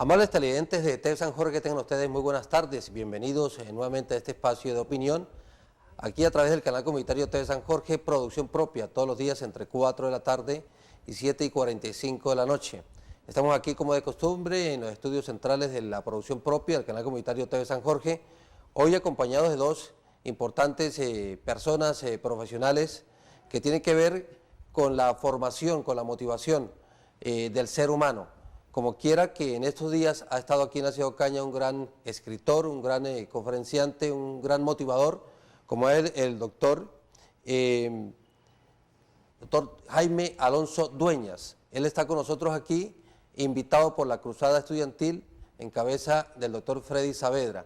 Amables televidentes de TV San Jorge, tengan ustedes muy buenas tardes. Bienvenidos nuevamente a este espacio de opinión. Aquí a través del canal comunitario TV San Jorge, producción propia, todos los días entre 4 de la tarde y 7:45 de la noche. Estamos aquí como de costumbre en los estudios centrales de la producción propia del canal comunitario TV San Jorge, hoy acompañados de dos importantes personas profesionales que tienen que ver con la formación, con la motivación del ser humano. Como quiera que en estos días ha estado aquí en la ciudad de Ocaña un gran escritor, un gran conferenciante, un gran motivador, como es el doctor Jaime Alonso Dueñas. Él está con nosotros aquí, invitado por la Cruzada Estudiantil en cabeza del doctor Freddy Saavedra.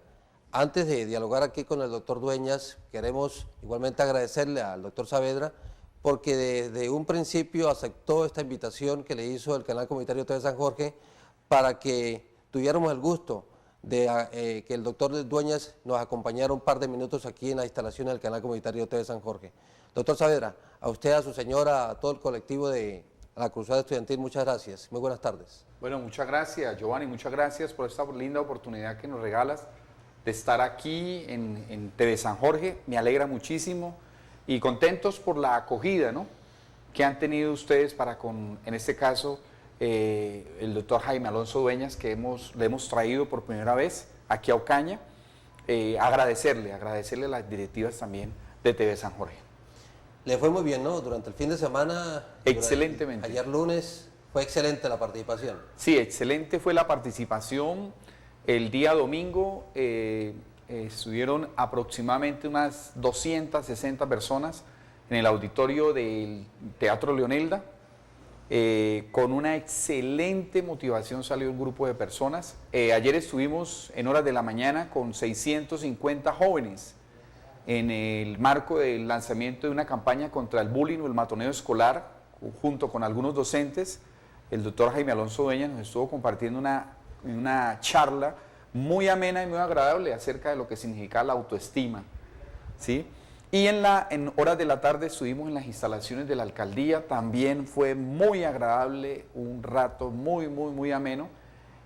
Antes de dialogar aquí con el doctor Dueñas, queremos igualmente agradecerle al doctor Saavedra porque desde un principio aceptó esta invitación que le hizo el canal comunitario TV San Jorge para que tuviéramos el gusto de que el doctor Dueñas nos acompañara un par de minutos aquí en las instalaciones del canal comunitario TV San Jorge. Doctor Saavedra, a usted, a su señora, a todo el colectivo de la Cruzada Estudiantil, muchas gracias. Muy buenas tardes. Bueno, muchas gracias, Giovanni, muchas gracias por esta linda oportunidad que nos regalas de estar aquí en TV San Jorge. Me alegra muchísimo y contentos por la acogida, ¿no?, que han tenido ustedes para con, en este caso, el doctor Jaime Alonso Dueñas, que le hemos traído por primera vez aquí a Ocaña. Agradecerle a las directivas también de TV San Jorge. Le fue muy bien, ¿no? Durante el fin de semana. Excelentemente. Ayer lunes fue excelente la participación. Sí, excelente fue la participación. El día domingo estuvieron aproximadamente unas 260 personas en el auditorio del Teatro Leonelda. Con una excelente motivación salió un grupo de personas. Ayer estuvimos en horas de la mañana con 650 jóvenes en el marco del lanzamiento de una campaña contra el bullying o el matoneo escolar, junto con algunos docentes. El doctor Jaime Alonso Dueñas nos estuvo compartiendo una charla muy amena y muy agradable acerca de lo que significa la autoestima, ¿sí? Y en horas de la tarde estuvimos en las instalaciones de la alcaldía. También fue muy agradable, un rato muy ameno.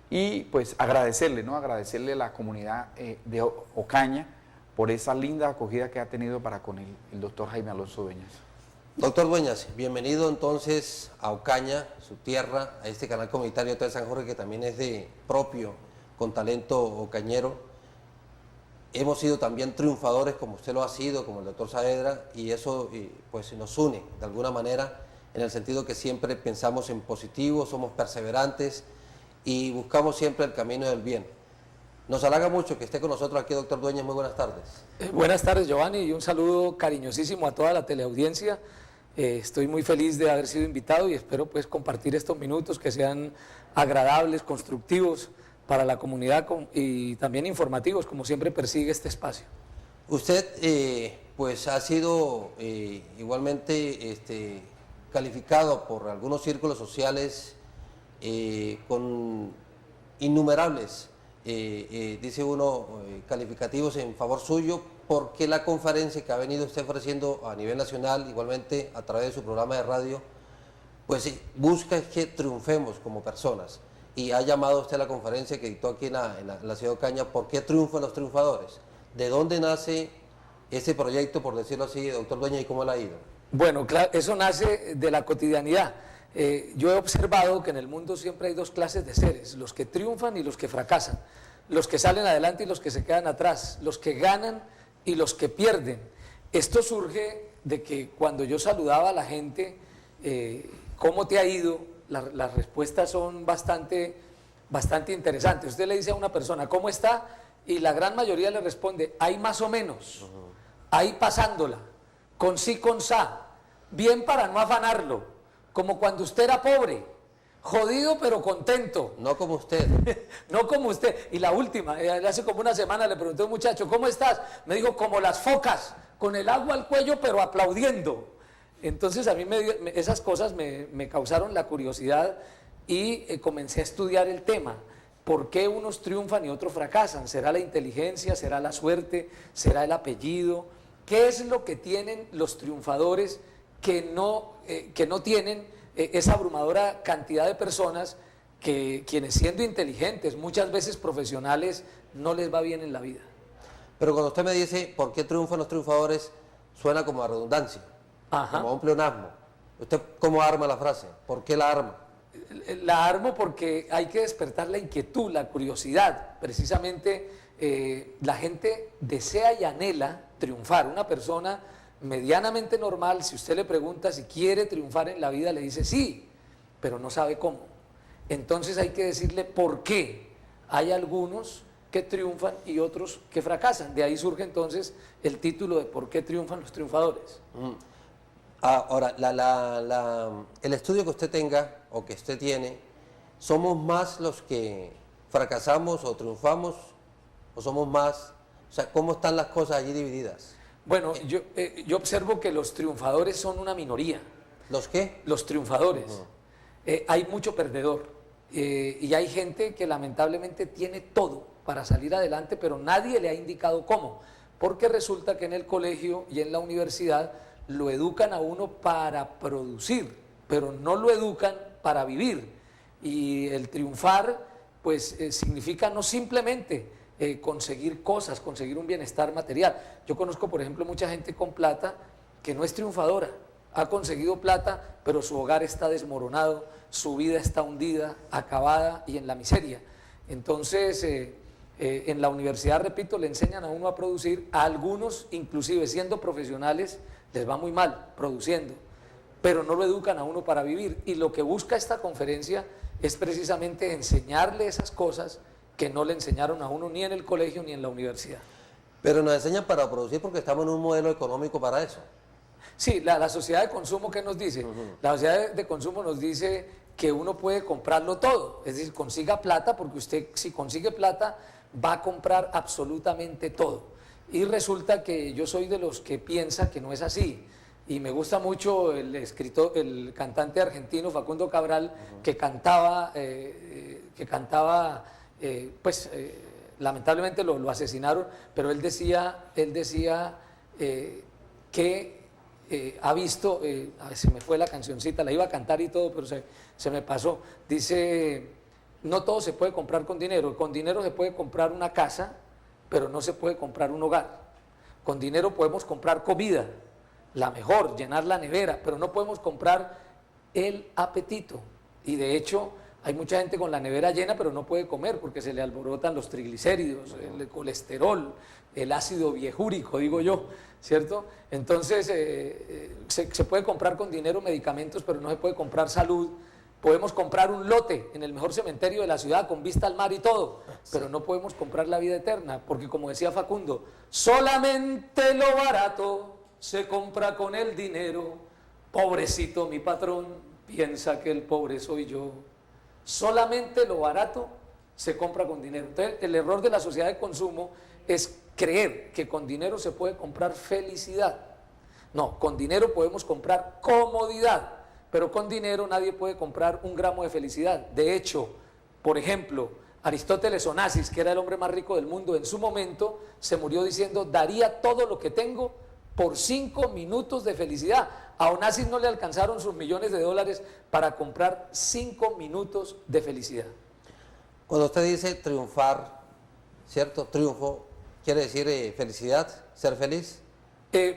Y pues agradecerle, ¿no?, agradecerle a la comunidad de Ocaña por esa linda acogida que ha tenido para con el doctor Jaime Alonso Dueñas. Doctor Dueñas, bienvenido entonces a Ocaña, su tierra, a este canal comunitario de San Jorge, que también es de propio, con talento ocañero. Hemos sido también triunfadores, como usted lo ha sido, como el doctor Saavedra, y eso pues nos une de alguna manera, en el sentido que siempre pensamos en positivo, somos perseverantes y buscamos siempre el camino del bien. Nos halaga mucho que esté con nosotros aquí, doctor Dueñas. Muy buenas tardes. Buenas tardes, Giovanni, y un saludo cariñosísimo a toda la teleaudiencia. Estoy muy feliz de haber sido invitado y espero pues compartir estos minutos que sean agradables, constructivos para la comunidad y también informativos, como siempre persigue este espacio. Usted pues ha sido igualmente calificado por algunos círculos sociales con innumerables dice uno, calificativos en favor suyo, porque la conferencia que ha venido usted ofreciendo a nivel nacional, igualmente a través de su programa de radio, pues busca que triunfemos como personas. Y ha llamado usted a la conferencia que dictó aquí en la ciudad de Ocaña, ¿por qué triunfan los triunfadores? ¿De dónde nace ese proyecto, por decirlo así, doctor Dueñas, y cómo le ha ido? Bueno, claro, eso nace de la cotidianidad. Yo he observado que en el mundo siempre hay dos clases de seres, los que triunfan y los que fracasan, los que salen adelante y los que se quedan atrás, los que ganan y los que pierden. Esto surge de que cuando yo saludaba a la gente, ¿cómo te ha ido? Las respuestas son bastante interesantes. Usted le dice a una persona, ¿cómo está? Y la gran mayoría le responde, ahí más o menos, ahí pasándola, con sí, con sa, bien para no afanarlo, como cuando usted era pobre, jodido pero contento. No como usted. No como usted. Y la última, hace como una semana le pregunté a un muchacho, ¿cómo estás? Me dijo, como las focas, con el agua al cuello pero aplaudiendo. Entonces a mí esas cosas me causaron la curiosidad y comencé a estudiar el tema. ¿Por qué unos triunfan y otros fracasan? ¿Será la inteligencia? ¿Será la suerte? ¿Será el apellido? ¿Qué es lo que tienen los triunfadores que no tienen esa abrumadora cantidad de personas que quienes siendo inteligentes, muchas veces profesionales, no les va bien en la vida. Pero cuando usted me dice por qué triunfan los triunfadores, suena como a redundancia, Ajá. como a un pleonasmo. ¿Usted cómo arma la frase? ¿Por qué la arma? La armo porque hay que despertar la inquietud, la curiosidad. Precisamente la gente desea y anhela triunfar. Una persona medianamente normal, si usted le pregunta si quiere triunfar en la vida, le dice sí, pero no sabe cómo. Entonces hay que decirle por qué. Hay algunos que triunfan y otros que fracasan. De ahí surge entonces el título de ¿por qué triunfan los triunfadores? Ahora, el estudio que usted tenga o que usted tiene, ¿somos más los que fracasamos o triunfamos? ¿O somos más? O sea, ¿cómo están las cosas allí divididas? Bueno, yo observo que los triunfadores son una minoría. ¿Los qué? Los triunfadores. Hay mucho perdedor y hay gente que lamentablemente tiene todo para salir adelante, pero nadie le ha indicado cómo. Porque resulta que en el colegio y en la universidad lo educan a uno para producir, pero no lo educan para vivir. Y el triunfar, pues significa no simplemente conseguir cosas, conseguir un bienestar material. Yo conozco, por ejemplo, mucha gente con plata que no es triunfadora, ha conseguido plata, pero su hogar está desmoronado, su vida está hundida, acabada y en la miseria. Entonces, en la universidad, repito, le enseñan a uno a producir, a algunos, inclusive siendo profesionales, les va muy mal produciendo, pero no lo educan a uno para vivir. Y lo que busca esta conferencia es precisamente enseñarle esas cosas que no le enseñaron a uno ni en el colegio ni en la universidad. Pero nos enseñan para producir porque estamos en un modelo económico para eso. Sí, la sociedad de consumo, ¿qué nos dice? La sociedad de consumo nos dice que uno puede comprarlo todo, es decir, consiga plata, porque usted si consigue plata va a comprar absolutamente todo. Y resulta que yo soy de los que piensa que no es así. Y me gusta mucho el cantante argentino Facundo Cabral, que cantaba, lamentablemente lo asesinaron, pero él decía que ha visto, a ver, se me fue la cancioncita, la iba a cantar y todo, pero se me pasó. Dice, no todo se puede comprar con dinero se puede comprar una casa, pero no se puede comprar un hogar. Con dinero podemos comprar comida, la mejor, llenar la nevera, pero no podemos comprar el apetito. Y de hecho, hay mucha gente con la nevera llena, pero no puede comer porque se le alborotan los triglicéridos, el colesterol, el ácido viejúrico, digo yo, ¿cierto? Entonces, se puede comprar con dinero medicamentos, pero no se puede comprar salud. Podemos comprar un lote en el mejor cementerio de la ciudad con vista al mar y todo, pero no podemos comprar la vida eterna, porque como decía Facundo, solamente lo barato se compra con el dinero. Pobrecito mi patrón, piensa que el pobre soy yo. Solamente lo barato se compra con dinero. Entonces, el error de la sociedad de consumo es creer que con dinero se puede comprar felicidad. No, con dinero podemos comprar comodidad, pero con dinero nadie puede comprar un gramo de felicidad. De hecho, por ejemplo, Aristóteles Onassis, que era el hombre más rico del mundo, en su momento se murió diciendo, daría todo lo que tengo por 5 minutos de felicidad. A Onassis no le alcanzaron sus millones de dólares para comprar 5 minutos de felicidad. Cuando usted dice triunfar, ¿cierto? Triunfo, ¿quiere decir felicidad, ser feliz?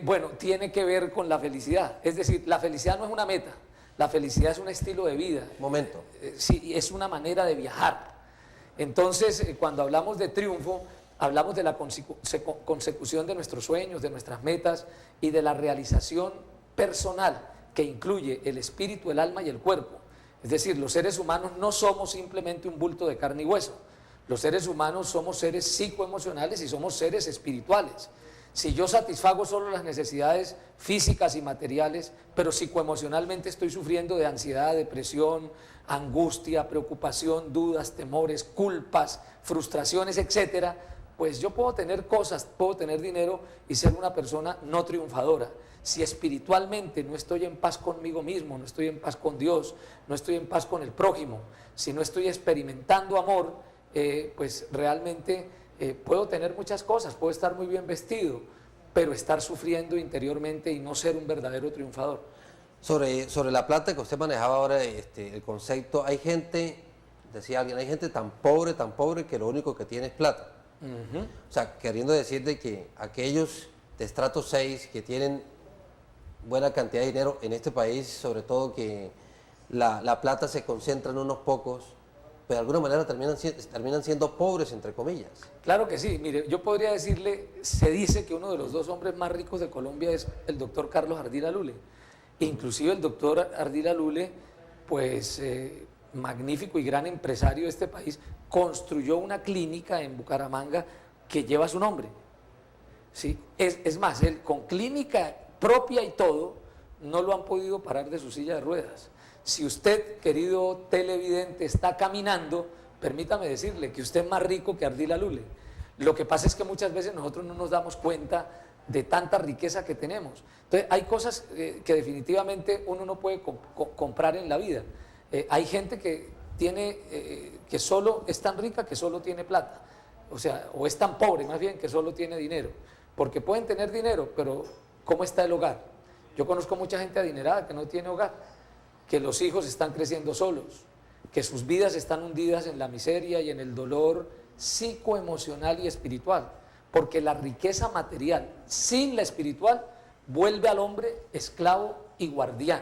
Bueno, tiene que ver con la felicidad. Es decir, la felicidad no es una meta, la felicidad es un estilo de vida. Momento. Sí, es una manera de viajar. Entonces, cuando hablamos de triunfo, hablamos de la consecución de nuestros sueños, de nuestras metas y de la realización personal que incluye el espíritu, el alma y el cuerpo. Es decir, los seres humanos no somos simplemente un bulto de carne y hueso. Los seres humanos somos seres psicoemocionales y somos seres espirituales. Si yo satisfago solo las necesidades físicas y materiales, pero psicoemocionalmente estoy sufriendo de ansiedad, depresión, angustia, preocupación, dudas, temores, culpas, frustraciones, etcétera, pues yo puedo tener cosas, puedo tener dinero y ser una persona no triunfadora. Si espiritualmente no estoy en paz conmigo mismo, no estoy en paz con Dios, no estoy en paz con el prójimo, si no estoy experimentando amor, pues realmente puedo tener muchas cosas, puedo estar muy bien vestido, pero estar sufriendo interiormente y no ser un verdadero triunfador. Sobre la plata que usted manejaba ahora, el concepto, hay gente decía alguien, hay gente tan pobre que lo único que tiene es plata. O sea, queriendo decir de que aquellos de estrato 6 que tienen buena cantidad de dinero en este país, sobre todo que la plata se concentra en unos pocos, pero de alguna manera terminan siendo pobres, entre comillas. Claro que sí. Mire, yo podría decirle, se dice que uno de los 2 hombres más ricos de Colombia es el doctor Carlos Ardila Lule. Inclusive el doctor Ardila Lule, pues magnífico y gran empresario de este país, construyó una clínica en Bucaramanga que lleva su nombre. ¿Sí? Es más, él con clínica propia y todo, no lo han podido parar de su silla de ruedas. Si usted, querido televidente, está caminando, permítame decirle que usted es más rico que Ardila Lule. Lo que pasa es que muchas veces nosotros no nos damos cuenta de tanta riqueza que tenemos. Entonces, hay cosas que definitivamente uno no puede comprar en la vida. Hay gente que que solo es tan rica que solo tiene plata. O sea, o es tan pobre más bien que solo tiene dinero. Porque pueden tener dinero, pero ¿cómo está el hogar? Yo conozco mucha gente adinerada que no tiene hogar, que los hijos están creciendo solos, que sus vidas están hundidas en la miseria y en el dolor psicoemocional y espiritual, porque la riqueza material sin la espiritual vuelve al hombre esclavo y guardián.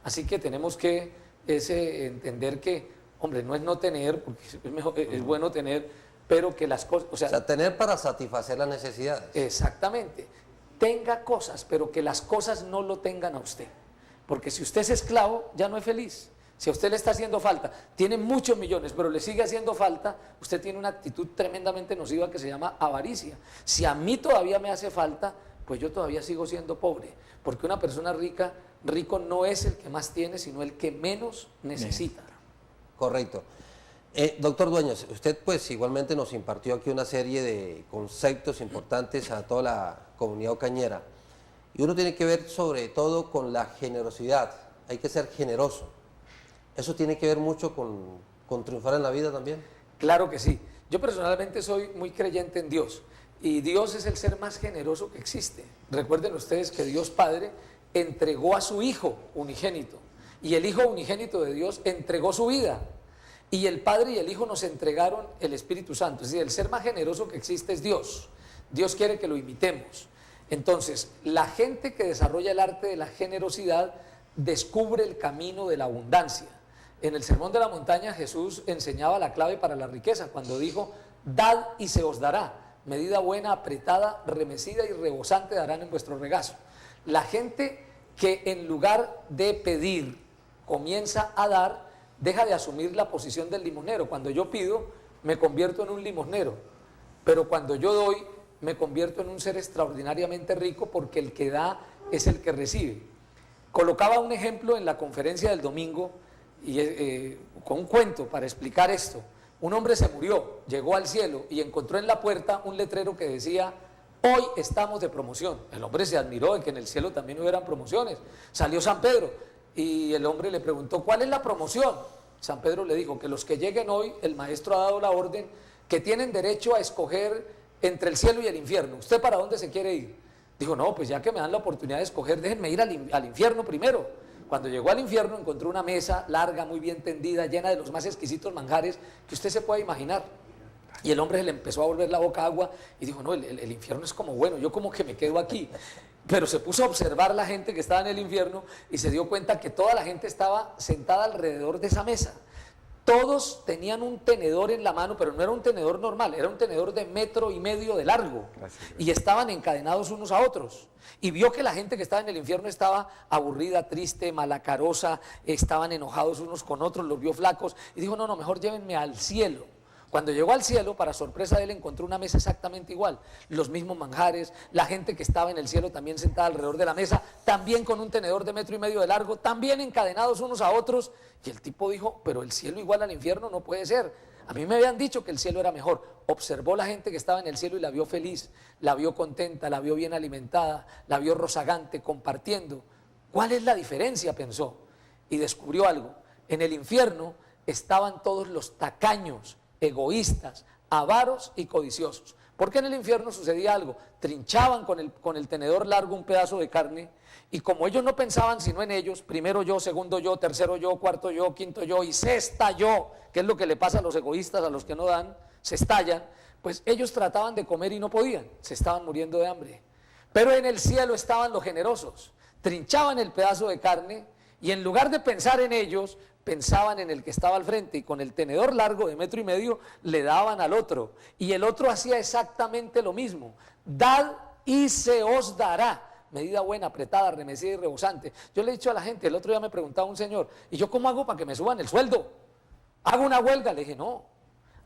Así que tenemos que entender que, hombre, no es no tener, porque es bueno tener, pero que las cosas... O sea, tener para satisfacer las necesidades. Exactamente. Tenga cosas, pero que las cosas no lo tengan a usted. Porque si usted es esclavo, ya no es feliz. Si a usted le está haciendo falta, tiene muchos millones, pero le sigue haciendo falta, usted tiene una actitud tremendamente nociva que se llama avaricia. Si a mí todavía me hace falta, pues yo todavía sigo siendo pobre. Porque una persona rico no es el que más tiene, sino el que menos necesita. Correcto. Doctor Dueñas, usted pues igualmente nos impartió aquí una serie de conceptos importantes a toda la comunidad ocañera. Y uno tiene que ver sobre todo con la generosidad. Hay que ser generoso. ¿Eso tiene que ver mucho con triunfar en la vida también? Claro que sí. Yo personalmente soy muy creyente en Dios. Y Dios es el ser más generoso que existe. Recuerden ustedes que Dios Padre entregó a su Hijo unigénito. Y el Hijo unigénito de Dios entregó su vida. Y el Padre y el Hijo nos entregaron el Espíritu Santo. Es decir, el ser más generoso que existe es Dios. Dios quiere que lo imitemos. Entonces, la gente que desarrolla el arte de la generosidad descubre el camino de la abundancia. En el Sermón de la Montaña Jesús enseñaba la clave para la riqueza cuando dijo, dad y se os dará, medida buena, apretada, remecida y rebosante darán en vuestro regazo. La gente que en lugar de pedir comienza a dar, deja de asumir la posición del limosnero. Cuando yo pido, me convierto en un limosnero, pero cuando yo doy, me convierto en un ser extraordinariamente rico porque el que da es el que recibe. Colocaba un ejemplo en la conferencia del domingo y, con un cuento para explicar esto. Un hombre se murió, llegó al cielo y encontró en la puerta un letrero que decía, hoy estamos de promoción. El hombre se admiró de que en el cielo también hubieran promociones. Salió San Pedro y el hombre le preguntó, ¿cuál es la promoción? San Pedro le dijo que los que lleguen hoy, el maestro ha dado la orden, que tienen derecho a escoger entre el cielo y el infierno. ¿Usted para dónde se quiere ir? Dijo, no, pues ya que me dan la oportunidad de escoger, déjenme ir al infierno primero. Cuando llegó al infierno encontró una mesa larga, muy bien tendida, llena de los más exquisitos manjares que usted se pueda imaginar. Y el hombre se le empezó a volver la boca agua y dijo, no, el infierno es como bueno, yo como que me quedo aquí. Pero se puso a observar la gente que estaba en el infierno y se dio cuenta que toda la gente estaba sentada alrededor de esa mesa. Todos tenían un tenedor en la mano, pero no era un tenedor normal, era un tenedor de 1,5 metros de largo. Y estaban encadenados unos a otros. Y vio que la gente que estaba en el infierno estaba aburrida, triste, malacarosa, estaban enojados unos con otros, los vio flacos. Y dijo, no, mejor llévenme al cielo. Cuando llegó al cielo, para sorpresa de él, encontró una mesa exactamente igual, los mismos manjares, la gente que estaba en el cielo también sentada alrededor de la mesa, también con un tenedor de 1,5 metros de largo, también encadenados unos a otros. Y el tipo dijo, pero el cielo igual al infierno no puede ser. A mí me habían dicho que el cielo era mejor. Observó la gente que estaba en el cielo y la vio feliz, la vio contenta, la vio bien alimentada, la vio rozagante, compartiendo. ¿Cuál es la diferencia?, pensó. Y descubrió algo. En el infierno estaban todos los tacaños, egoístas, avaros y codiciosos. Porque en el infierno sucedía algo, trinchaban con el tenedor largo un pedazo de carne y como ellos no pensaban sino en ellos, primero yo, segundo yo, tercero yo, cuarto yo, quinto yo y sexta yo, que es lo que le pasa a los egoístas, a los que no dan, se estallan, pues ellos trataban de comer y no podían, se estaban muriendo de hambre. Pero en el cielo estaban los generosos, trinchaban el pedazo de carne y en lugar de pensar en ellos, pensaban en el que estaba al frente y con el tenedor largo de 1,5 metros le daban al otro. Y el otro hacía exactamente lo mismo. Dad y se os dará. Medida buena, apretada, remecida y rebosante. Yo le he dicho a la gente, el otro día me preguntaba un señor, ¿y yo cómo hago para que me suban el sueldo? ¿Hago una huelga? Le dije, no,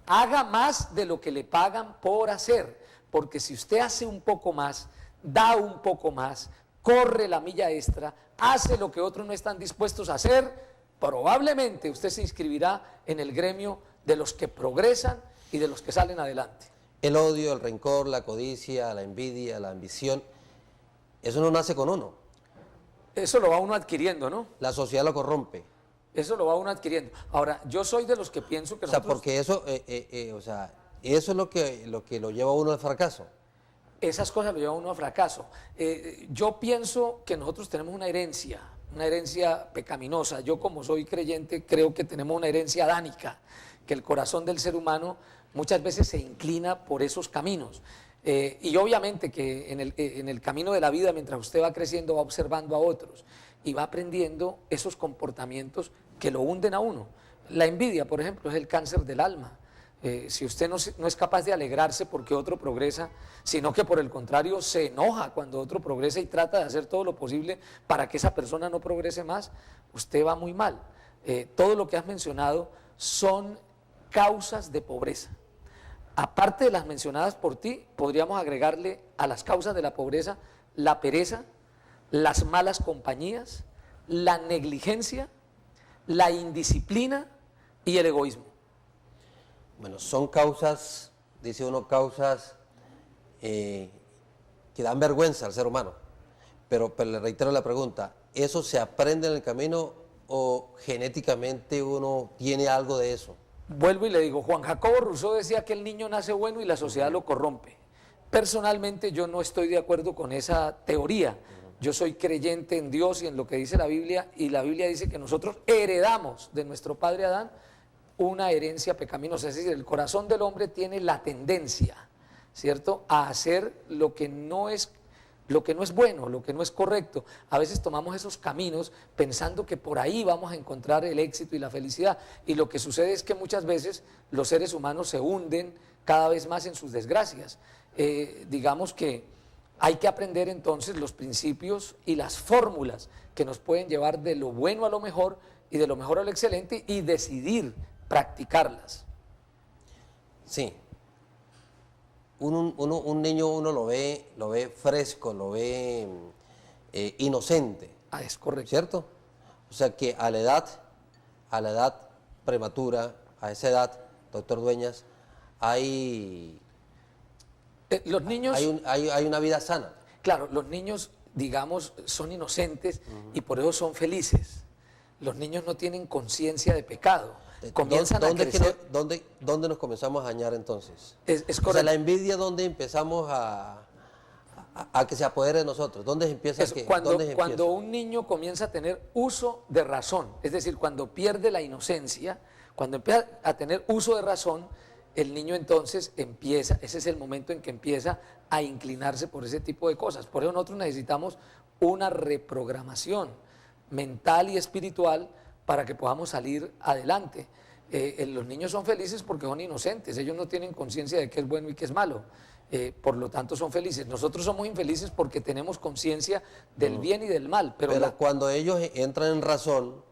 haga más de lo que le pagan por hacer. Porque si usted hace un poco más, da un poco más, corre la milla extra, hace lo que otros no están dispuestos a hacer, probablemente usted se inscribirá en el gremio de los que progresan y de los que salen adelante. El odio, el rencor, la codicia, la envidia, la ambición, eso no nace con uno. Eso lo va uno adquiriendo, ¿no? La sociedad lo corrompe. Eso lo va uno adquiriendo. Ahora, yo soy de los que pienso que nosotros... porque eso, eso es lo que lo lleva a uno al fracaso. Esas cosas lo llevan a uno a fracaso. Yo pienso que nosotros tenemos una herencia pecaminosa. Yo como soy creyente creo que tenemos una herencia adánica, que el corazón del ser humano muchas veces se inclina por esos caminos. Y obviamente que en el camino de la vida, mientras usted va creciendo, va observando a otros y va aprendiendo esos comportamientos que lo hunden a uno. La envidia, por ejemplo, es el cáncer del alma. Si usted no es capaz de alegrarse porque otro progresa, sino que por el contrario se enoja cuando otro progresa y trata de hacer todo lo posible para que esa persona no progrese más, usted va muy mal. Todo lo que has mencionado son causas de pobreza. Aparte de las mencionadas por ti, podríamos agregarle a las causas de la pobreza la pereza, las malas compañías, la negligencia, la indisciplina y el egoísmo. Bueno, son causas, dice uno, causas que dan vergüenza al ser humano. Pero le reitero la pregunta, ¿eso se aprende en el camino o genéticamente uno tiene algo de eso? Vuelvo y le digo, Juan Jacobo Rousseau decía que el niño nace bueno y la sociedad lo corrompe. Personalmente yo no estoy de acuerdo con esa teoría. Yo soy creyente en Dios y en lo que dice la Biblia, y la Biblia dice que nosotros heredamos de nuestro padre Adán una herencia pecaminosa, es decir, el corazón del hombre tiene la tendencia, ¿cierto?, a hacer lo que no es bueno, lo que no es correcto. A veces tomamos esos caminos pensando que por ahí vamos a encontrar el éxito y la felicidad, y lo que sucede es que muchas veces los seres humanos se hunden cada vez más en sus desgracias. Digamos que hay que aprender entonces los principios y las fórmulas que nos pueden llevar de lo bueno a lo mejor y de lo mejor a lo excelente y decidir practicarlas. Sí. Un niño uno lo ve fresco, lo ve inocente. Es correcto. ¿Cierto? O sea que a la edad prematura, a esa edad, doctor Dueñas, hay los niños... hay una vida sana. Claro, los niños, digamos, son inocentes y por eso son felices. Los niños no tienen conciencia de pecado. Comienzan a crecer. ¿Dónde nos comenzamos a dañar entonces? Es correcto. O sea, la envidia, ¿dónde empezamos a que se apodere de nosotros? ¿Dónde empieza? Cuando un niño comienza a tener uso de razón, es decir, cuando pierde la inocencia, cuando empieza a tener uso de razón, el niño entonces empieza, ese es el momento en que empieza a inclinarse por ese tipo de cosas. Por eso nosotros necesitamos una reprogramación mental y espiritual para que podamos salir adelante. Los niños son felices porque son inocentes, ellos no tienen conciencia de qué es bueno y qué es malo, por lo tanto son felices. Nosotros somos infelices porque tenemos conciencia del bien y del mal. Pero cuando ellos entran en razón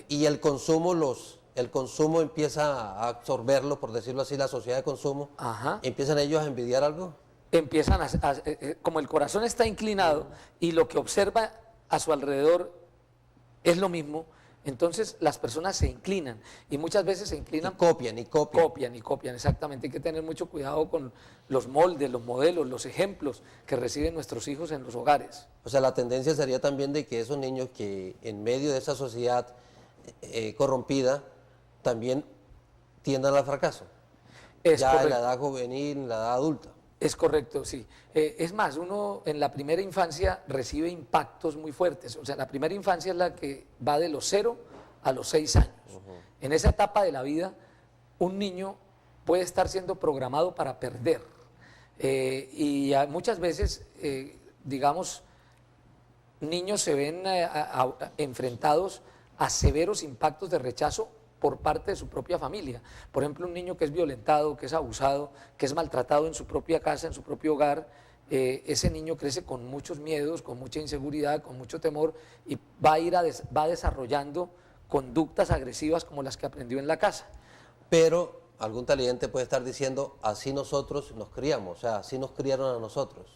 y el consumo empieza a absorberlo, por decirlo así, la sociedad de consumo, ¿empiezan ellos a envidiar algo? Empiezan como el corazón está inclinado y lo que observa a su alrededor es lo mismo, entonces las personas se inclinan y muchas veces se inclinan... Copian, exactamente. Hay que tener mucho cuidado con los moldes, los modelos, los ejemplos que reciben nuestros hijos en los hogares. O sea, la tendencia sería también de que esos niños que en medio de esa sociedad corrompida también tiendan al fracaso. Es ya correcto. en la edad juvenil, en la edad adulta. Es correcto, sí. Es más, uno en la primera infancia recibe impactos muy fuertes. O sea, la primera infancia es la que va de los 0 a los 6 años. En esa etapa de la vida, un niño puede estar siendo programado para perder. Muchas veces, digamos, niños se ven enfrentados a severos impactos de rechazo por parte de su propia familia. Por ejemplo, un niño que es violentado, que es abusado, que es maltratado en su propia casa, en su propio hogar, ese niño crece con muchos miedos, con mucha inseguridad, con mucho temor y va desarrollando conductas agresivas como las que aprendió en la casa. Pero algún televidente puede estar diciendo, así nosotros nos criamos, o sea, así nos criaron a nosotros,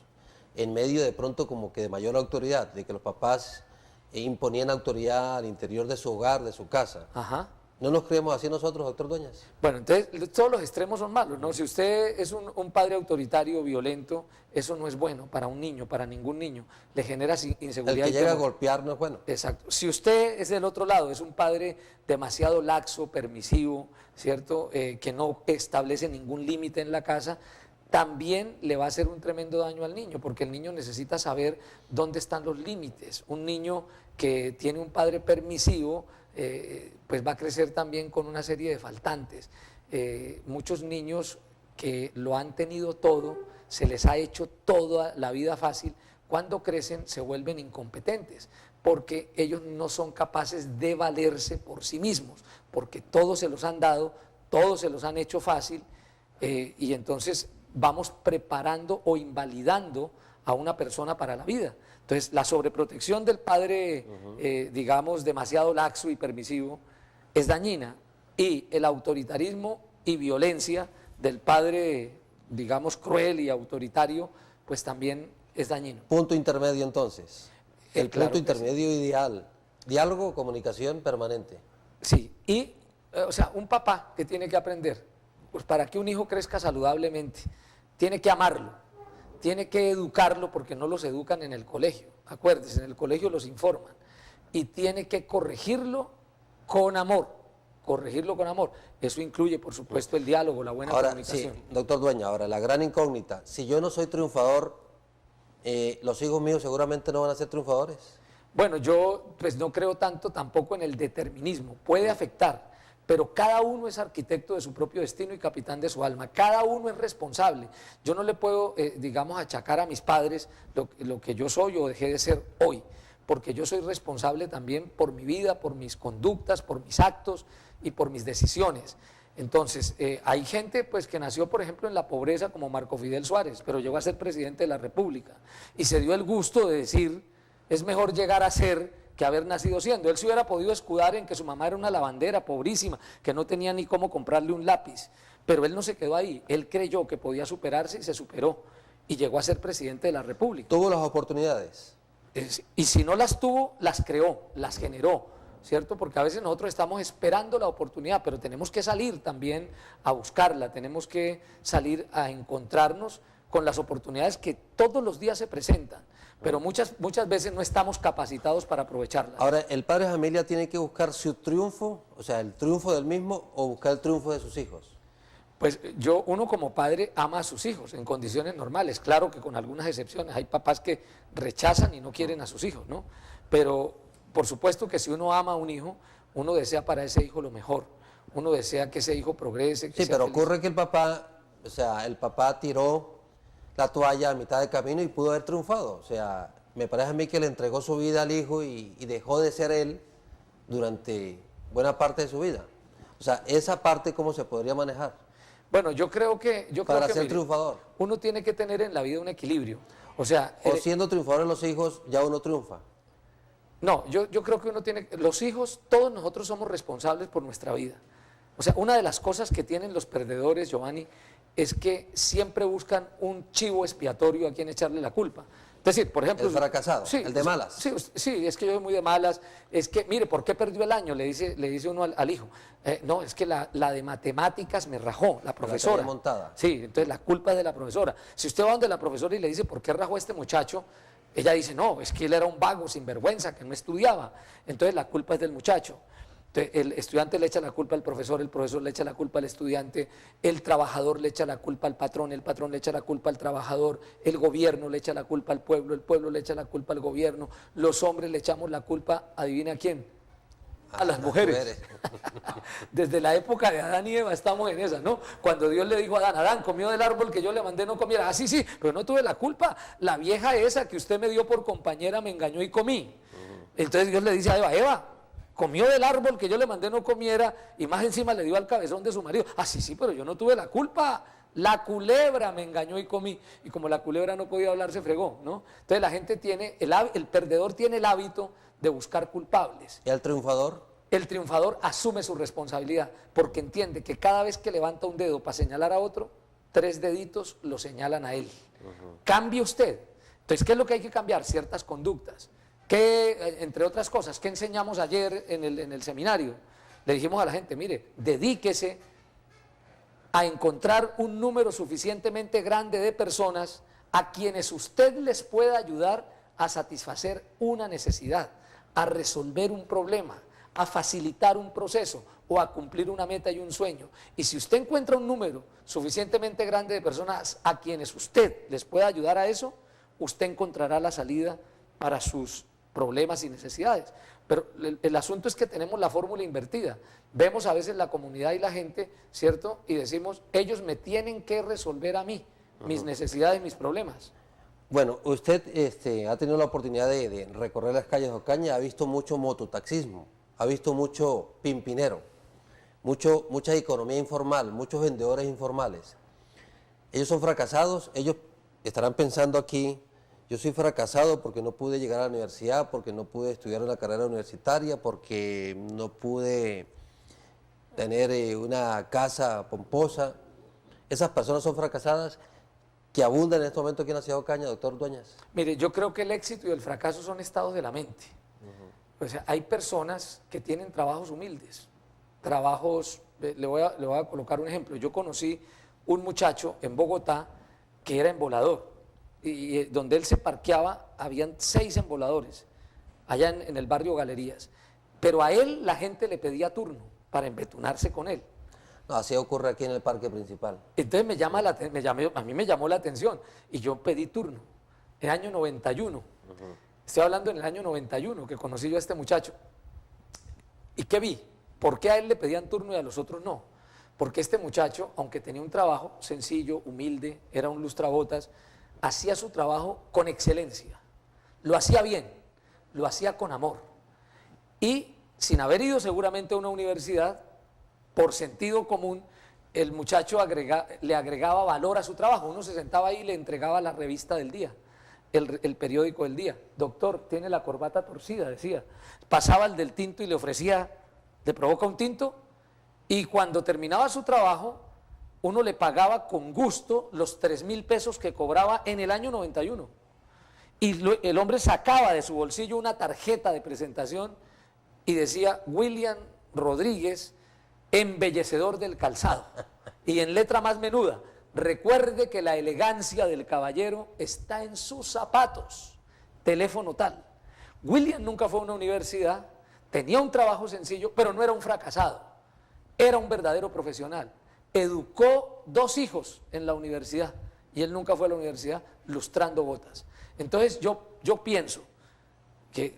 en medio de pronto como que de mayor autoridad, de que los papás imponían autoridad al interior de su hogar, de su casa. Ajá. ¿No nos criamos así nosotros, doctor Dueñas? Bueno, entonces todos los extremos son malos, ¿no? Si usted es un padre autoritario, violento, eso no es bueno para un niño, para ningún niño. Le genera inseguridad. El que llega a golpear no es bueno. Exacto. Si usted es del otro lado, es un padre demasiado laxo, permisivo, ¿cierto? Que no establece ningún límite en la casa, también le va a hacer un tremendo daño al niño, porque el niño necesita saber dónde están los límites. Un niño que tiene un padre permisivo, pues va a crecer también con una serie de faltantes. Muchos niños que lo han tenido todo, se les ha hecho toda la vida fácil, cuando crecen se vuelven incompetentes, porque ellos no son capaces de valerse por sí mismos, porque todos se los han dado, todos se los han hecho fácil, y entonces vamos preparando o invalidando a una persona para la vida. Entonces, la sobreprotección del padre, digamos, demasiado laxo y permisivo, es dañina, y el autoritarismo y violencia del padre, digamos, cruel y autoritario, pues también es dañino. Punto intermedio entonces, el Claro punto intermedio ideal, diálogo, comunicación permanente. Sí, y, o sea, un papá que tiene que aprender, pues para que un hijo crezca saludablemente, tiene que amarlo, tiene que educarlo porque no los educan en el colegio, acuérdense, en el colegio los informan, y tiene que corregirlo con amor, Eso incluye, por supuesto, el diálogo, la buena comunicación. Sí, doctor Dueña, ahora la gran incógnita, si yo no soy triunfador, los hijos míos seguramente no van a ser triunfadores. Bueno, yo pues no creo tanto tampoco en el determinismo, puede afectar, pero cada uno es arquitecto de su propio destino y capitán de su alma, cada uno es responsable. Yo no le puedo, digamos, achacar a mis padres lo que yo soy o dejé de ser hoy, porque yo soy responsable también por mi vida, por mis conductas, por mis actos y por mis decisiones. Entonces, hay gente pues que nació, por ejemplo, en la pobreza como Marco Fidel Suárez, pero llegó a ser presidente de la República y se dio el gusto de decir, es mejor llegar a ser que haber nacido siendo. Él se hubiera podido escudar en que su mamá era una lavandera pobrísima, que no tenía ni cómo comprarle un lápiz, pero él no se quedó ahí, él creyó que podía superarse y se superó y llegó a ser presidente de la República. ¿Tuvo las oportunidades? Y si no las tuvo, las creó, las generó, ¿cierto? Porque a veces nosotros estamos esperando la oportunidad, pero tenemos que salir también a buscarla, tenemos que salir a encontrarnos con las oportunidades que todos los días se presentan, pero muchas veces no estamos capacitados para aprovecharlas. Ahora, ¿el padre de familia tiene que buscar su triunfo, o sea, el triunfo del mismo, o buscar el triunfo de sus hijos? Pues uno como padre ama a sus hijos en condiciones normales, claro que con algunas excepciones, hay papás que rechazan y no quieren a sus hijos, ¿no? Pero por supuesto que si uno ama a un hijo, uno desea para ese hijo lo mejor, uno desea que ese hijo progrese. Que sí, sea pero feliz. ocurre que el papá tiró la toalla a mitad de camino y pudo haber triunfado, o sea, me parece a mí que le entregó su vida al hijo y dejó de ser él durante buena parte de su vida. O sea, esa parte, ¿cómo se podría manejar? Bueno, yo creo que para ser mire, triunfador. Uno tiene que tener en la vida un equilibrio. O sea, o siendo triunfadores los hijos, ya uno triunfa. No, yo creo que uno tiene, los hijos, todos nosotros somos responsables por nuestra vida. O sea, una de las cosas que tienen los perdedores, Giovanni, es que siempre buscan un chivo expiatorio a quien echarle la culpa. Es decir, por ejemplo... El fracasado, sí, el de malas. Sí, es que yo soy muy de malas. Es que, mire, ¿por qué perdió el año? Le dice uno al hijo. No, es que la de matemáticas me rajó, la profesora. La montada. Sí, entonces la culpa es de la profesora. Si usted va donde la profesora y le dice, ¿por qué rajó este muchacho? Ella dice, no, es que él era un vago, sinvergüenza, que no estudiaba. Entonces la culpa es del muchacho. Entonces, el estudiante le echa la culpa al profesor, el profesor le echa la culpa al estudiante, el trabajador le echa la culpa al patrón, el patrón le echa la culpa al trabajador, el gobierno le echa la culpa al pueblo, el pueblo le echa la culpa al gobierno, los hombres le echamos la culpa, ¿adivina a quién? A las mujeres. Desde la época de Adán y Eva estamos en esa, ¿no? Cuando Dios le dijo a Adán, Adán, comió del árbol que yo le mandé no comiera. Ah, sí, sí, pero no tuve la culpa. La vieja esa que usted me dio por compañera me engañó y comí. Entonces Dios le dice a Eva, Eva, comió del árbol que yo le mandé no comiera y más encima le dio al cabezón de su marido. Ah, sí, sí, pero yo no tuve la culpa. La culebra me engañó y comí. Y como la culebra no podía hablar, se fregó, ¿no? Entonces la gente tiene, el perdedor tiene el hábito de buscar culpables. ¿Y al triunfador? El triunfador asume su responsabilidad porque entiende que cada vez que levanta un dedo para señalar a otro, 3 deditos lo señalan a él. Cambie usted. Entonces, ¿qué es lo que hay que cambiar? Ciertas conductas. ¿Qué, entre otras cosas, qué enseñamos ayer en el seminario? Le dijimos a la gente, mire, dedíquese a encontrar un número suficientemente grande de personas a quienes usted les pueda ayudar a satisfacer una necesidad, a resolver un problema, a facilitar un proceso o a cumplir una meta y un sueño. Y si usted encuentra un número suficientemente grande de personas a quienes usted les pueda ayudar a eso, usted encontrará la salida para sus problemas y necesidades. Pero el asunto es que tenemos la fórmula invertida. Vemos a veces la comunidad y la gente, ¿cierto? Y decimos, ellos me tienen que resolver a mí, mis necesidades, mis problemas. Bueno, usted ha tenido la oportunidad de recorrer las calles de Ocaña, ha visto mucho mototaxismo, ha visto mucho pimpinero, mucha economía informal, muchos vendedores informales. Ellos son fracasados, ellos estarán pensando aquí, yo soy fracasado porque no pude llegar a la universidad, porque no pude estudiar una carrera universitaria, porque no pude tener una casa pomposa. Esas personas son fracasadas que abundan en este momento aquí en la ciudad de Ocaña, doctor Dueñas. Mire, yo creo que el éxito y el fracaso son estados de la mente. O sea, hay personas que tienen trabajos humildes, trabajos, le voy a colocar un ejemplo. Yo conocí un muchacho en Bogotá que era embolador y donde él se parqueaba habían 6 emboladores allá en el barrio Galerías, pero a él la gente le pedía turno para embetunarse con él. No, así ocurre aquí en el parque principal. Entonces a mí me llamó la atención y yo pedí turno en el año 91. Estoy hablando en el año 91 que conocí yo a este muchacho. ¿Y qué vi? ¿Por qué a él le pedían turno y a los otros no? Porque este muchacho, aunque tenía un trabajo sencillo, humilde, era un lustrabotas, hacía su trabajo con excelencia. Lo hacía bien, lo hacía con amor. Y sin haber ido seguramente a una universidad, por sentido común, el muchacho le agregaba valor a su trabajo. Uno se sentaba ahí y le entregaba la revista del día, el periódico del día. Doctor, tiene la corbata torcida, decía. Pasaba el del tinto y le ofrecía, le provoca un tinto, y cuando terminaba su trabajo, uno le pagaba con gusto los 3.000 pesos que cobraba en el año 91. Y el hombre sacaba de su bolsillo una tarjeta de presentación y decía, William Rodríguez, embellecedor del calzado. Y en letra más menuda, recuerde que la elegancia del caballero está en sus zapatos. Teléfono tal. William nunca fue a una universidad, tenía un trabajo sencillo, pero no era un fracasado. Era un verdadero profesional. Educó 2 hijos en la universidad y él nunca fue a la universidad lustrando botas. Entonces yo pienso que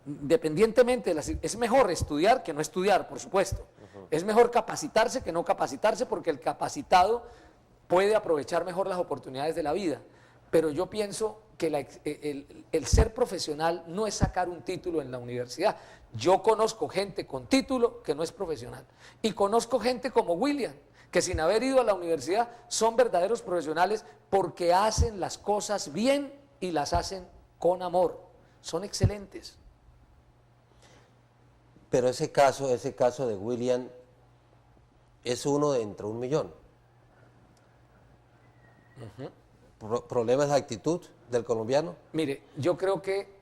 independientemente, es mejor estudiar que no estudiar, por supuesto. Es mejor capacitarse que no capacitarse porque el capacitado puede aprovechar mejor las oportunidades de la vida. Pero yo pienso que el ser profesional no es sacar un título en la universidad. Yo conozco gente con título que no es profesional. Y conozco gente como William, que sin haber ido a la universidad son verdaderos profesionales porque hacen las cosas bien y las hacen con amor. Son excelentes. Pero ese caso de William es uno de entre 1.000.000. ¿Problemas de actitud del colombiano? Mire, yo creo que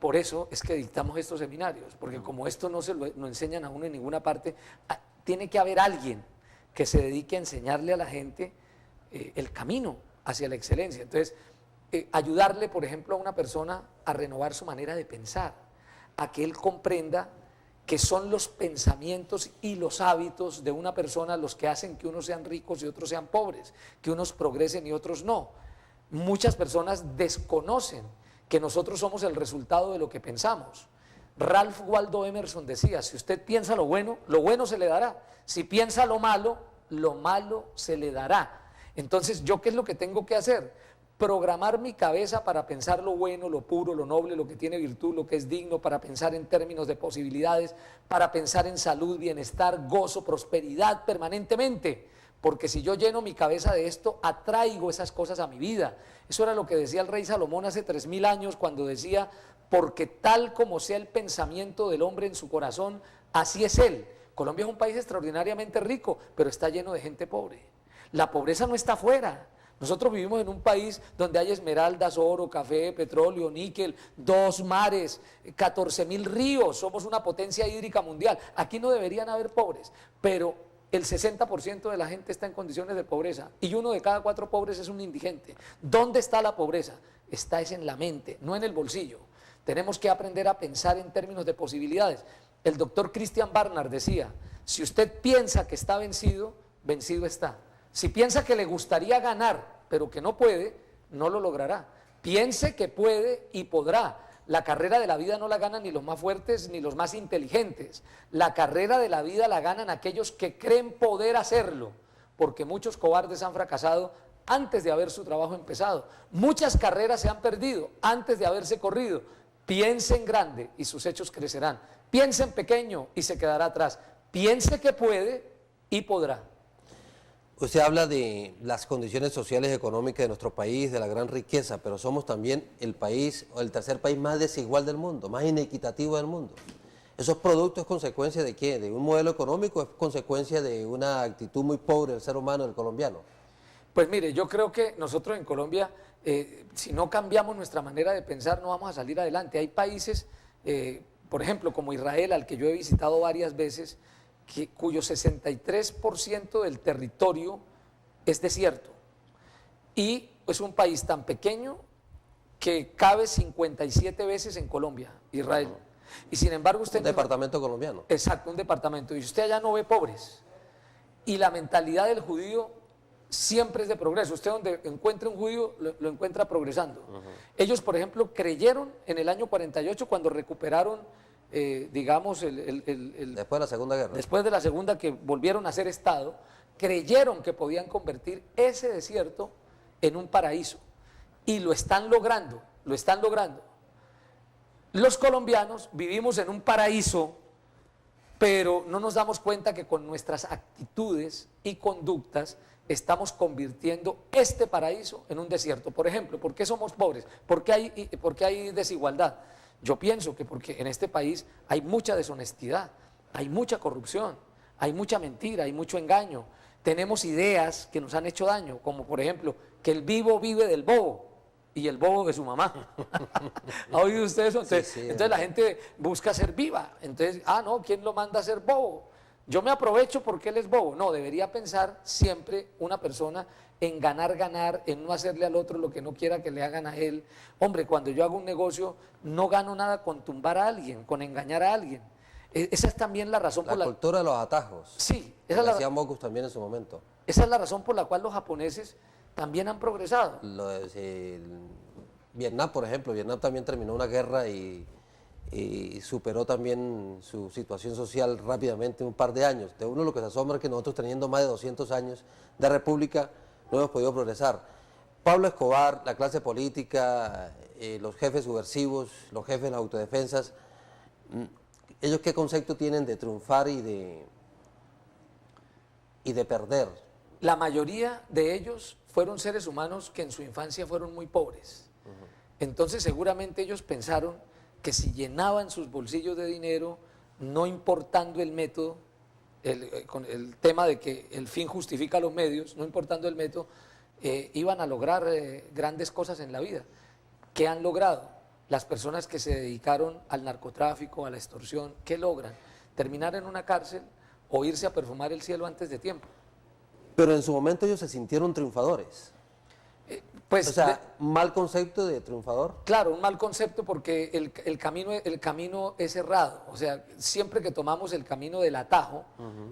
por eso es que dictamos estos seminarios, porque como esto no se lo enseñan a uno en ninguna parte, tiene que haber alguien que se dedique a enseñarle a la gente el camino hacia la excelencia. Entonces, ayudarle, por ejemplo, a una persona a renovar su manera de pensar, a que él comprenda que son los pensamientos y los hábitos de una persona los que hacen que unos sean ricos y otros sean pobres, que unos progresen y otros no. Muchas personas desconocen que nosotros somos el resultado de lo que pensamos. Ralph Waldo Emerson decía, si usted piensa lo bueno se le dará. Si piensa lo malo se le dará. Entonces, ¿yo qué es lo que tengo que hacer? Programar mi cabeza para pensar lo bueno, lo puro, lo noble, lo que tiene virtud, lo que es digno, para pensar en términos de posibilidades, para pensar en salud, bienestar, gozo, prosperidad permanentemente. Porque si yo lleno mi cabeza de esto, atraigo esas cosas a mi vida. Eso era lo que decía el rey Salomón hace 3000 años cuando decía, porque tal como sea el pensamiento del hombre en su corazón, así es él. Colombia es un país extraordinariamente rico, pero está lleno de gente pobre. La pobreza no está afuera. Nosotros vivimos en un país donde hay esmeraldas, oro, café, petróleo, níquel, 2 mares, 14.000 ríos, somos una potencia hídrica mundial. Aquí no deberían haber pobres, pero el 60% de la gente está en condiciones de pobreza y 1 de cada 4 pobres es un indigente. ¿Dónde está la pobreza? Está es en la mente, no en el bolsillo. Tenemos que aprender a pensar en términos de posibilidades. El doctor Christian Barnard decía, si usted piensa que está vencido, vencido está. Si piensa que le gustaría ganar, pero que no puede, no lo logrará. Piense que puede y podrá. La carrera de la vida no la ganan ni los más fuertes ni los más inteligentes. La carrera de la vida la ganan aquellos que creen poder hacerlo, porque muchos cobardes han fracasado antes de haber su trabajo empezado. Muchas carreras se han perdido antes de haberse corrido. Piense en grande y sus hechos crecerán. Piense en pequeño y se quedará atrás. Piense que puede y podrá. Usted habla de las condiciones sociales y económicas de nuestro país, de la gran riqueza, pero somos también el país o el tercer país más desigual del mundo, más inequitativo del mundo. ¿Esos productos es consecuencia de qué? ¿De un modelo económico o es consecuencia de una actitud muy pobre del ser humano, del colombiano? Pues mire, yo creo que nosotros en Colombia, si no cambiamos nuestra manera de pensar, no vamos a salir adelante. Hay países, por ejemplo, como Israel, al que yo he visitado varias veces, cuyo 63% del territorio es desierto. Y es un país tan pequeño que cabe 57 veces en Colombia, Israel. Y sin embargo usted... Un departamento colombiano. Exacto, un departamento. Y usted allá no ve pobres. Y la mentalidad del judío siempre es de progreso. Usted donde encuentre un judío, lo encuentra progresando. Ellos, por ejemplo, creyeron en el año 48 cuando recuperaron, digamos, después de la Segunda Guerra. Después de la Segunda, que volvieron a ser Estado, creyeron que podían convertir ese desierto en un paraíso. Y lo están logrando, lo están logrando. Los colombianos vivimos en un paraíso, pero no nos damos cuenta que con nuestras actitudes y conductas estamos convirtiendo este paraíso en un desierto. Por ejemplo, ¿por qué somos pobres? ¿Por qué hay desigualdad? Yo pienso que porque en este país hay mucha deshonestidad, hay mucha corrupción, hay mucha mentira, hay mucho engaño. Tenemos ideas que nos han hecho daño, como por ejemplo, que el vivo vive del bobo y el bobo de su mamá. ¿Ha oído usted eso? Entonces, sí, entonces la gente busca ser viva. Entonces, no, ¿quién lo manda a ser bobo? Yo me aprovecho porque él es bobo. No, debería pensar siempre una persona en ganar, en no hacerle al otro lo que no quiera que le hagan a él. Hombre, cuando yo hago un negocio, no gano nada con tumbar a alguien, con engañar a alguien. Esa es también la razón por la... La cultura de los atajos. Sí. Esa decía Mocus también en su momento. Esa es la razón por la cual los japoneses también han progresado. Vietnam, por ejemplo, Vietnam también terminó una guerra y superó también su situación social rápidamente en un par de años. De uno lo que se asombra es que nosotros, teniendo más de 200 años de república, no hemos podido progresar. Pablo Escobar, la clase política, los jefes subversivos, los jefes de las autodefensas, ¿ellos qué concepto tienen de triunfar y de perder? La mayoría de ellos fueron seres humanos que en su infancia fueron muy pobres. Entonces seguramente ellos pensaron que si llenaban sus bolsillos de dinero, no importando el método, con el tema de que el fin justifica los medios, no importando el método, iban a lograr grandes cosas en la vida. ¿Qué han logrado? Las personas que se dedicaron al narcotráfico, a la extorsión, ¿qué logran? Terminar en una cárcel o irse a perfumar el cielo antes de tiempo. Pero en su momento ellos se sintieron triunfadores. Pues, o sea, mal concepto de triunfador. claro, un mal concepto porque el camino es errado. O sea, siempre que tomamos el camino del atajo,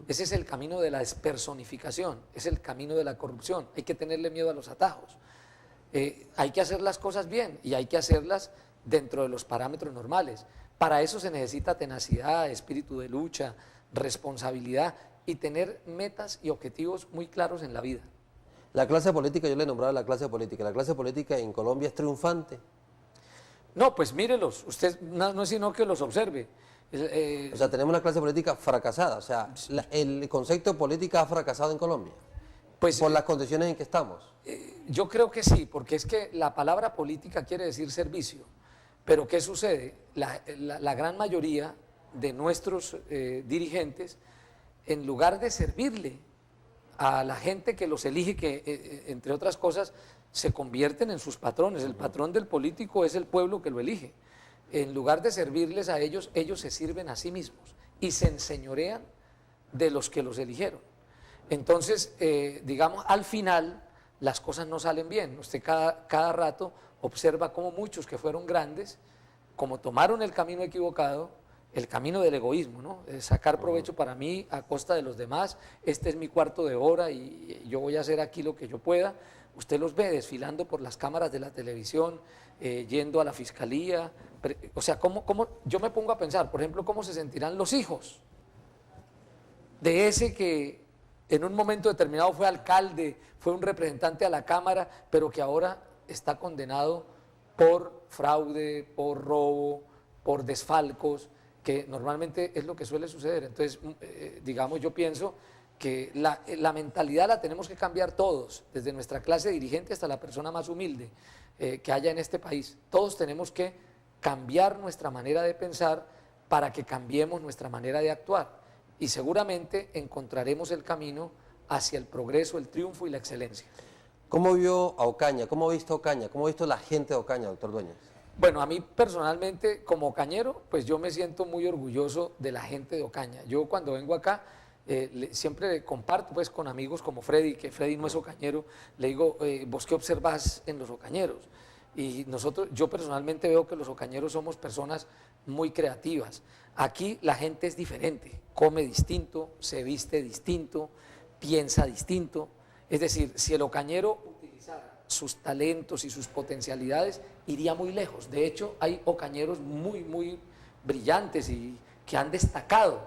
ese es el camino de la despersonificación, es el camino de la corrupción. Hay que tenerle miedo a los atajos. Hay que hacer las cosas bien y hay que hacerlas dentro de los parámetros normales. Para eso se necesita tenacidad, espíritu de lucha, responsabilidad y tener metas y objetivos muy claros en la vida. La clase política, yo le nombraba la clase política en Colombia es triunfante. No, pues mírelos, usted no es sino que los observe. O sea, tenemos una clase política fracasada, o sea, el concepto de política ha fracasado en Colombia, Pues, por las condiciones en que estamos. yo creo que sí, porque es que la palabra política quiere decir servicio. Pero ¿qué sucede? La gran mayoría de nuestros dirigentes, en lugar de servirle a la gente que los elige, que entre otras cosas se convierten en sus patrones. El patrón del político es el pueblo que lo elige. En lugar de servirles a ellos, ellos se sirven a sí mismos y se enseñorean de los que los eligieron. Entonces, digamos, al final las cosas no salen bien. Usted cada rato observa cómo muchos que fueron grandes, como tomaron el camino equivocado, el camino del egoísmo, ¿no? Sacar provecho para mí a costa de los demás, este es mi cuarto de hora y yo voy a hacer aquí lo que yo pueda. Usted los ve desfilando por las cámaras de la televisión, yendo a la fiscalía, o sea, yo me pongo a pensar, por ejemplo, cómo se sentirán los hijos de ese que en un momento determinado fue alcalde, fue un representante a la Cámara, pero que ahora está condenado por fraude, por robo, por desfalcos, que normalmente es lo que suele suceder. Entonces, digamos, yo pienso que la mentalidad la tenemos que cambiar todos, desde nuestra clase dirigente hasta la persona más humilde que haya en este país. Todos tenemos que cambiar nuestra manera de pensar para que cambiemos nuestra manera de actuar y seguramente encontraremos el camino hacia el progreso, el triunfo y la excelencia. ¿Cómo vio a Ocaña? ¿Cómo ha visto Ocaña? ¿Cómo ha visto la gente de Ocaña, doctor Dueñas? Bueno, a mí personalmente, como ocañero, pues yo me siento muy orgulloso de la gente de Ocaña. Yo cuando vengo acá, siempre comparto pues con amigos como Freddy, que Freddy no es ocañero, le digo, ¿vos qué observás en los ocañeros? Y yo personalmente veo que los ocañeros somos personas muy creativas. Aquí la gente es diferente, come distinto, se viste distinto, piensa distinto. Es decir, si el ocañero utilizara sus talentos y sus potencialidades, iría muy lejos. De hecho, hay ocañeros muy, muy brillantes y que han destacado,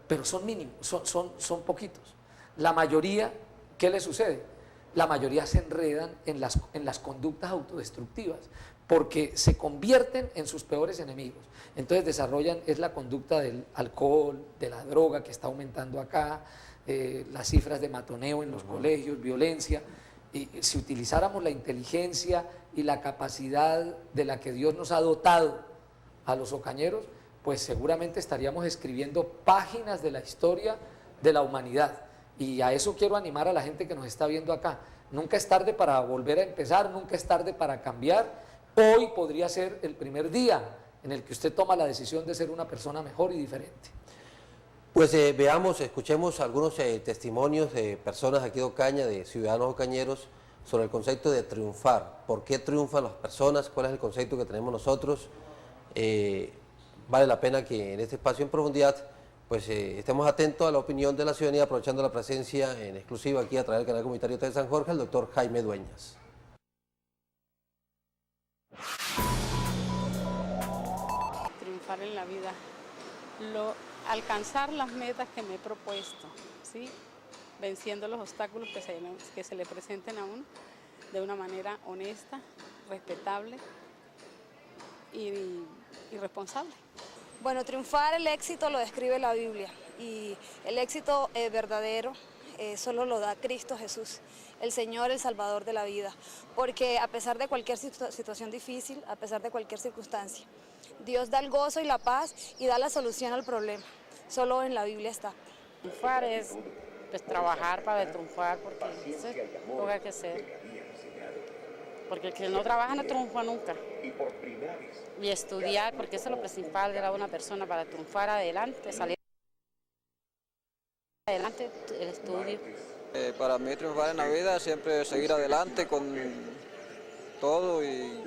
pero son mínimos, son poquitos. La mayoría, ¿qué les sucede? La mayoría se enredan en las conductas autodestructivas, porque se convierten en sus peores enemigos. Entonces desarrollan, es la conducta del alcohol, de la droga que está aumentando acá, las cifras de matoneo en los colegios, violencia. Y si utilizáramos la inteligencia y la capacidad de la que Dios nos ha dotado a los ocañeros, pues seguramente estaríamos escribiendo páginas de la historia de la humanidad. Y a eso quiero animar a la gente que nos está viendo acá. Nunca es tarde para volver a empezar, nunca es tarde para cambiar. Hoy podría ser el primer día en el que usted toma la decisión de ser una persona mejor y diferente. Pues veamos, escuchemos algunos testimonios de personas aquí de Ocaña, de ciudadanos ocañeros, sobre el concepto de triunfar. ¿Por qué triunfan las personas? ¿Cuál es el concepto que tenemos nosotros? Vale la pena que en este espacio en profundidad pues estemos atentos a la opinión de la ciudadanía, aprovechando la presencia en exclusiva aquí a través del canal comunitario de San Jorge, el doctor Jaime Dueñas. Triunfar en la vida, alcanzar las metas que me he propuesto, ¿sí? Venciendo los obstáculos que se le presenten a uno de una manera honesta, respetable y responsable. Bueno, triunfar, el éxito lo describe la Biblia y el éxito verdadero solo lo da Cristo Jesús, el Señor, el Salvador de la vida, porque a pesar de cualquier situación difícil, a pesar de cualquier circunstancia, Dios da el gozo y la paz y da la solución al problema, solo en la Biblia está. Triunfar es pues, trabajar para triunfar, porque eso es lo que hay que hacer. Porque el que no trabaja no triunfa nunca. Y estudiar, porque eso es lo principal de una persona para triunfar adelante, salir adelante, el estudio. Para mí triunfar en la vida es siempre seguir adelante con todo y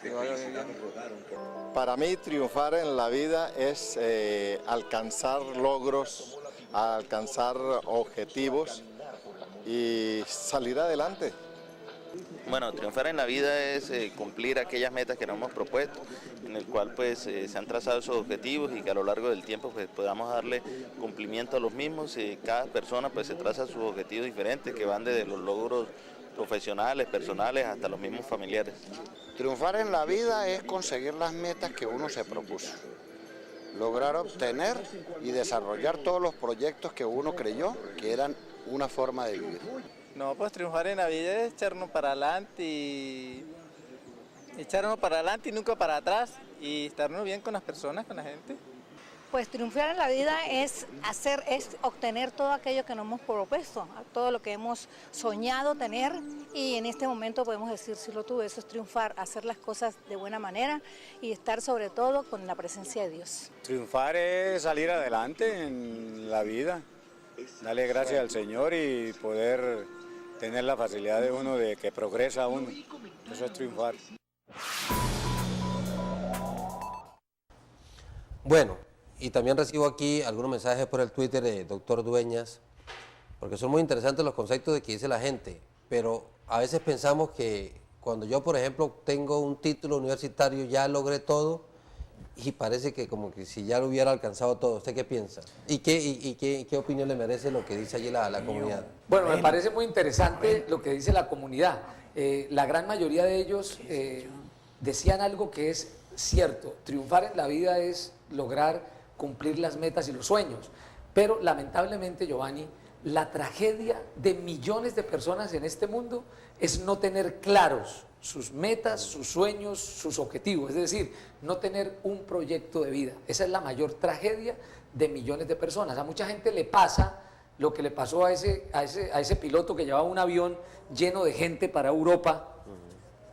que vaya bien. Para mí triunfar en la vida es alcanzar logros, alcanzar objetivos y salir adelante. Bueno, triunfar en la vida es cumplir aquellas metas que nos hemos propuesto, en el cual pues se han trazado esos objetivos y que a lo largo del tiempo pues podamos darle cumplimiento a los mismos. Cada persona pues se traza sus objetivos diferentes que van desde los logros profesionales, personales, hasta los mismos familiares. Triunfar en la vida es conseguir las metas que uno se propuso, lograr obtener y desarrollar todos los proyectos que uno creyó que eran una forma de vivir. No, pues triunfar en la vida es echarnos para adelante y nunca para atrás y estarnos bien con las personas, con la gente. Pues triunfar en la vida es obtener todo aquello que nos hemos propuesto, todo lo que hemos soñado tener, y en este momento podemos decir, si lo tuve, eso es triunfar, hacer las cosas de buena manera y estar sobre todo con la presencia de Dios. Triunfar es salir adelante en la vida, darle gracias al Señor y poder tener la facilidad de uno de que progresa uno, eso es triunfar. Bueno, y también recibo aquí algunos mensajes por el Twitter de doctor Dueñas, porque son muy interesantes los conceptos de que dice la gente, pero a veces pensamos que cuando yo, por ejemplo, tengo un título universitario, ya logré todo, y parece que como que si ya lo hubiera alcanzado todo. ¿Usted qué piensa? ¿Y qué opinión le merece lo que dice allí la comunidad? Bueno, me parece muy interesante lo que dice la comunidad. La gran mayoría de ellos decían algo que es cierto. Triunfar en la vida es lograr cumplir las metas y los sueños. Pero lamentablemente, Giovanni, la tragedia de millones de personas en este mundo es no tener claros sus metas, sus sueños, sus objetivos, es decir, no tener un proyecto de vida. Esa es la mayor tragedia de millones de personas. A mucha gente le pasa lo que le pasó a ese piloto que llevaba un avión lleno de gente para Europa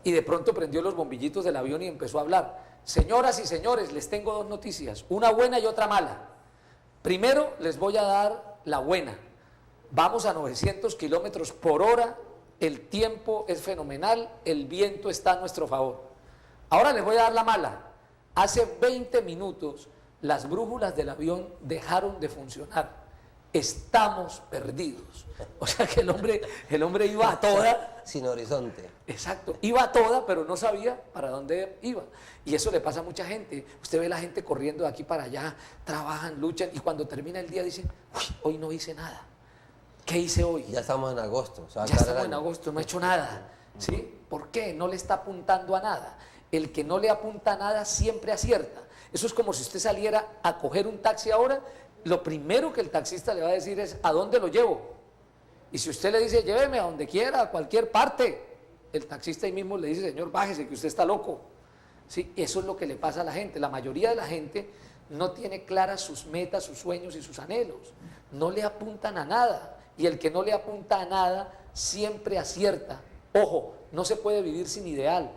y de pronto prendió los bombillitos del avión y empezó a hablar. Señoras y señores, les tengo dos noticias, una buena y otra mala. Primero les voy a dar la buena. Vamos a 900 kilómetros por hora, el tiempo es fenomenal, el viento está a nuestro favor. Ahora les voy a dar la mala. Hace 20 minutos las brújulas del avión dejaron de funcionar. Estamos perdidos. O sea que el hombre iba a toda. Sin horizonte. Exacto, iba a toda, pero no sabía para dónde iba. Y eso le pasa a mucha gente. Usted ve la gente corriendo de aquí para allá, trabajan, luchan, y cuando termina el día dicen, uy, hoy no hice nada. ¿Qué hice hoy? Ya estamos en agosto. Ya estamos en agosto, no he hecho nada. ¿Sí? ¿Por qué? No le está apuntando a nada. El que no le apunta a nada siempre acierta. Eso es como si usted saliera a coger un taxi ahora, lo primero que el taxista le va a decir es, ¿a dónde lo llevo? Y si usted le dice, lléveme a donde quiera, a cualquier parte, el taxista ahí mismo le dice, señor, bájese, que usted está loco. ¿Sí? Eso es lo que le pasa a la gente. La mayoría de la gente no tiene claras sus metas, sus sueños y sus anhelos. No le apuntan a nada. Y el que no le apunta a nada siempre acierta. Ojo, no se puede vivir sin ideal,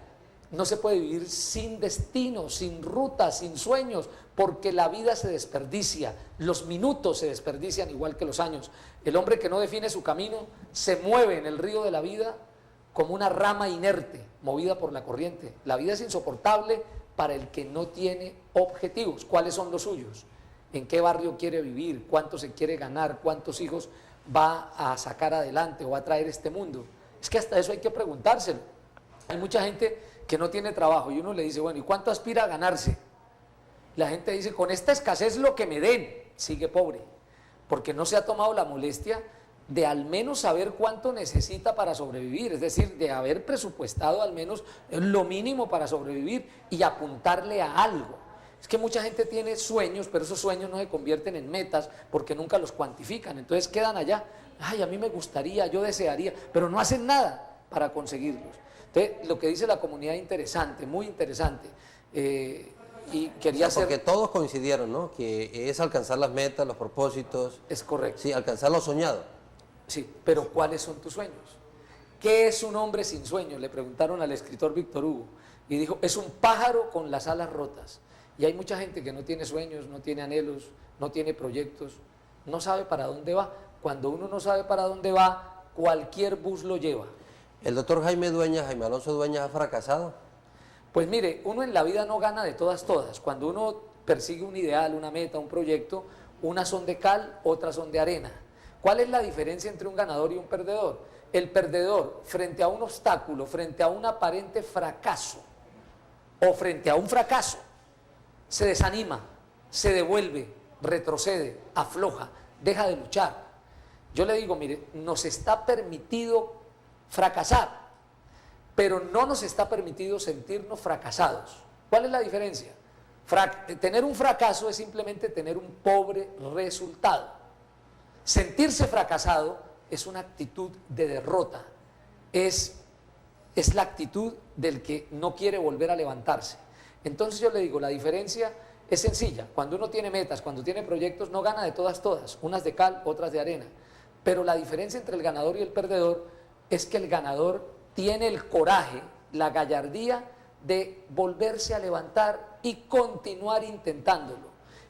no se puede vivir sin destino, sin ruta, sin sueños, porque la vida se desperdicia, los minutos se desperdician igual que los años. El hombre que no define su camino se mueve en el río de la vida como una rama inerte, movida por la corriente. La vida es insoportable para el que no tiene objetivos. ¿Cuáles son los suyos? ¿En qué barrio quiere vivir? ¿Cuánto se quiere ganar? ¿Cuántos hijos va a sacar adelante o va a traer este mundo? Es que hasta eso hay que preguntárselo. Hay mucha gente que no tiene trabajo y uno le dice, bueno, ¿y cuánto aspira a ganarse? La gente dice, con esta escasez lo que me den, sigue pobre, porque no se ha tomado la molestia de al menos saber cuánto necesita para sobrevivir, es decir, de haber presupuestado al menos lo mínimo para sobrevivir y apuntarle a algo. Es que mucha gente tiene sueños, pero esos sueños no se convierten en metas porque nunca los cuantifican, entonces quedan allá. Ay, a mí me gustaría, yo desearía, pero no hacen nada para conseguirlos. Entonces, lo que dice la comunidad es interesante, muy interesante. Y quería hacer... Porque todos coincidieron, ¿no? Que es alcanzar las metas, los propósitos. Es correcto. Sí, alcanzar lo soñado. Sí, pero ¿cuáles son tus sueños? ¿Qué es un hombre sin sueños? Le preguntaron al escritor Víctor Hugo y dijo, es un pájaro con las alas rotas. Y hay mucha gente que no tiene sueños, no tiene anhelos, no tiene proyectos, no sabe para dónde va. Cuando uno no sabe para dónde va, cualquier bus lo lleva. ¿El doctor Jaime Alonso Dueñas ha fracasado? Pues mire, uno en la vida no gana de todas. Cuando uno persigue un ideal, una meta, un proyecto, unas son de cal, otras son de arena. ¿Cuál es la diferencia entre un ganador y un perdedor? El perdedor, frente a un obstáculo, frente a un aparente fracaso o frente a un fracaso, se desanima, se devuelve, retrocede, afloja, deja de luchar. Yo le digo, mire, nos está permitido fracasar, pero no nos está permitido sentirnos fracasados. ¿Cuál es la diferencia? Tener un fracaso es simplemente tener un pobre resultado. Sentirse fracasado es una actitud de derrota, es la actitud del que no quiere volver a levantarse. Entonces yo le digo, la diferencia es sencilla. Cuando uno tiene metas, cuando tiene proyectos, no gana de todas, unas de cal, otras de arena. Pero la diferencia entre el ganador y el perdedor es que el ganador tiene el coraje, la gallardía de volverse a levantar y continuar intentándolo.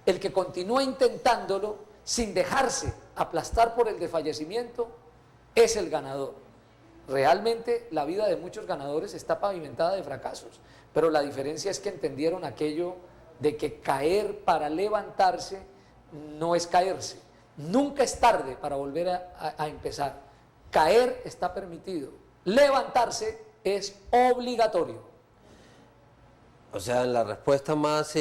El que continúa intentándolo sin dejarse aplastar por el desfallecimiento es el ganador. Realmente la vida de muchos ganadores está pavimentada de fracasos, pero la diferencia es que entendieron aquello de que caer para levantarse no es caerse. Nunca es tarde para volver a empezar. Caer está permitido, levantarse es obligatorio. O sea, la respuesta más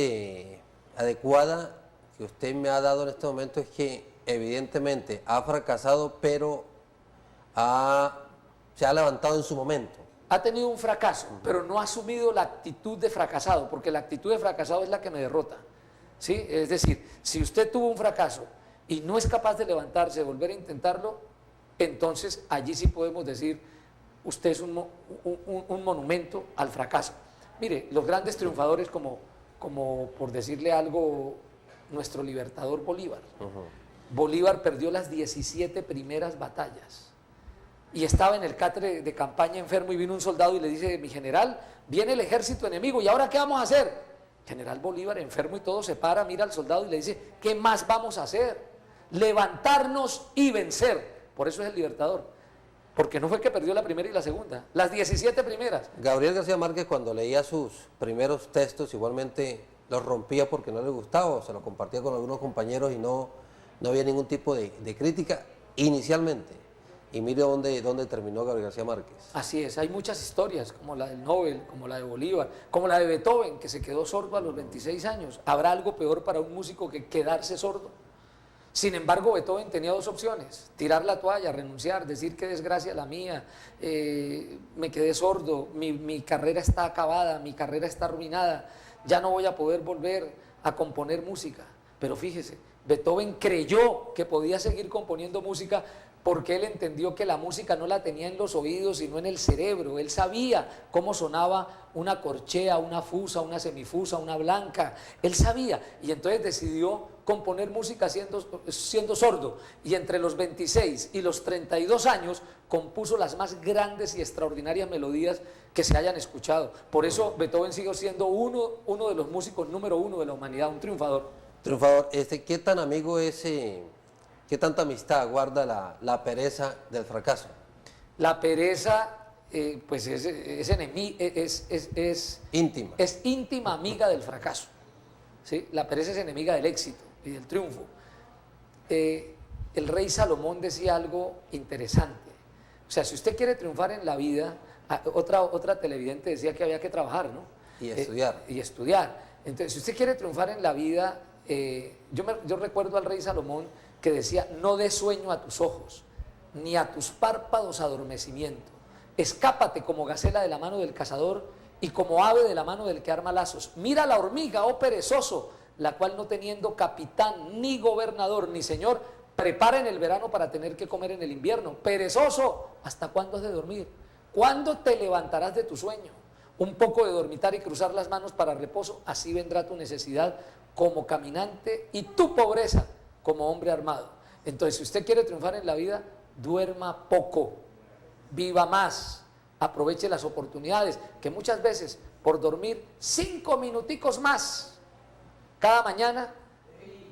adecuada que usted me ha dado en este momento es que evidentemente ha fracasado, pero se ha levantado en su momento. Ha tenido un fracaso, pero no ha asumido la actitud de fracasado, porque la actitud de fracasado es la que me derrota, ¿sí? Es decir, si usted tuvo un fracaso y no es capaz de levantarse, de volver a intentarlo, entonces allí sí podemos decir, usted es un monumento al fracaso. Mire, los grandes triunfadores como por decirle algo, nuestro libertador Bolívar. Bolívar perdió las 17 primeras batallas y estaba en el catre de campaña enfermo y vino un soldado y le dice, mi general, viene el ejército enemigo, ¿y ahora qué vamos a hacer? General Bolívar, enfermo y todo, se para, mira al soldado y le dice, ¿qué más vamos a hacer? Levantarnos y vencer. Por eso es el libertador, porque no fue que perdió la primera y la segunda, las 17 primeras. Gabriel García Márquez, cuando leía sus primeros textos, igualmente los rompía porque no le gustaba, o se los compartía con algunos compañeros y no había ningún tipo de crítica inicialmente. Y mire dónde terminó Gabriel García Márquez. Así es, hay muchas historias, como la del Nobel, como la de Bolívar, como la de Beethoven, que se quedó sordo a los 26 años. ¿Habrá algo peor para un músico que quedarse sordo? Sin embargo, Beethoven tenía dos opciones: tirar la toalla, renunciar, decir qué desgracia la mía, me quedé sordo, mi carrera está acabada, mi carrera está arruinada, ya no voy a poder volver a componer música. Pero fíjese, Beethoven creyó que podía seguir componiendo música porque él entendió que la música no la tenía en los oídos, sino en el cerebro. Él sabía cómo sonaba una corchea, una fusa, una semifusa, una blanca. Él sabía, y entonces decidió componer música siendo sordo. Y entre los 26 y los 32 años compuso las más grandes y extraordinarias melodías que se hayan escuchado. Por eso Beethoven sigue siendo uno de los músicos número uno de la humanidad, un triunfador. Triunfador, ¿qué tan amigo es... ¿Qué tanta amistad guarda la pereza del fracaso? La pereza, pues es íntima. Es íntima amiga del fracaso, ¿sí? La pereza es enemiga del éxito y del triunfo. El rey Salomón decía algo interesante. O sea, si usted quiere triunfar en la vida, otra televidente decía que había que trabajar, ¿no? Y estudiar. Y estudiar. Entonces, si usted quiere triunfar en la vida, yo recuerdo al rey Salomón que decía, no des sueño a tus ojos, ni a tus párpados adormecimiento. Escápate como gacela de la mano del cazador y como ave de la mano del que arma lazos. Mira la hormiga, oh perezoso, la cual no teniendo capitán, ni gobernador, ni señor, prepara en el verano para tener que comer en el invierno. Perezoso, ¿hasta cuándo has de dormir? ¿Cuándo te levantarás de tu sueño? Un poco de dormitar y cruzar las manos para reposo, así vendrá tu necesidad como caminante y tu pobreza como hombre armado. Entonces, si usted quiere triunfar en la vida, duerma poco, viva más, aproveche las oportunidades, que muchas veces por dormir 5 minuticos más cada mañana,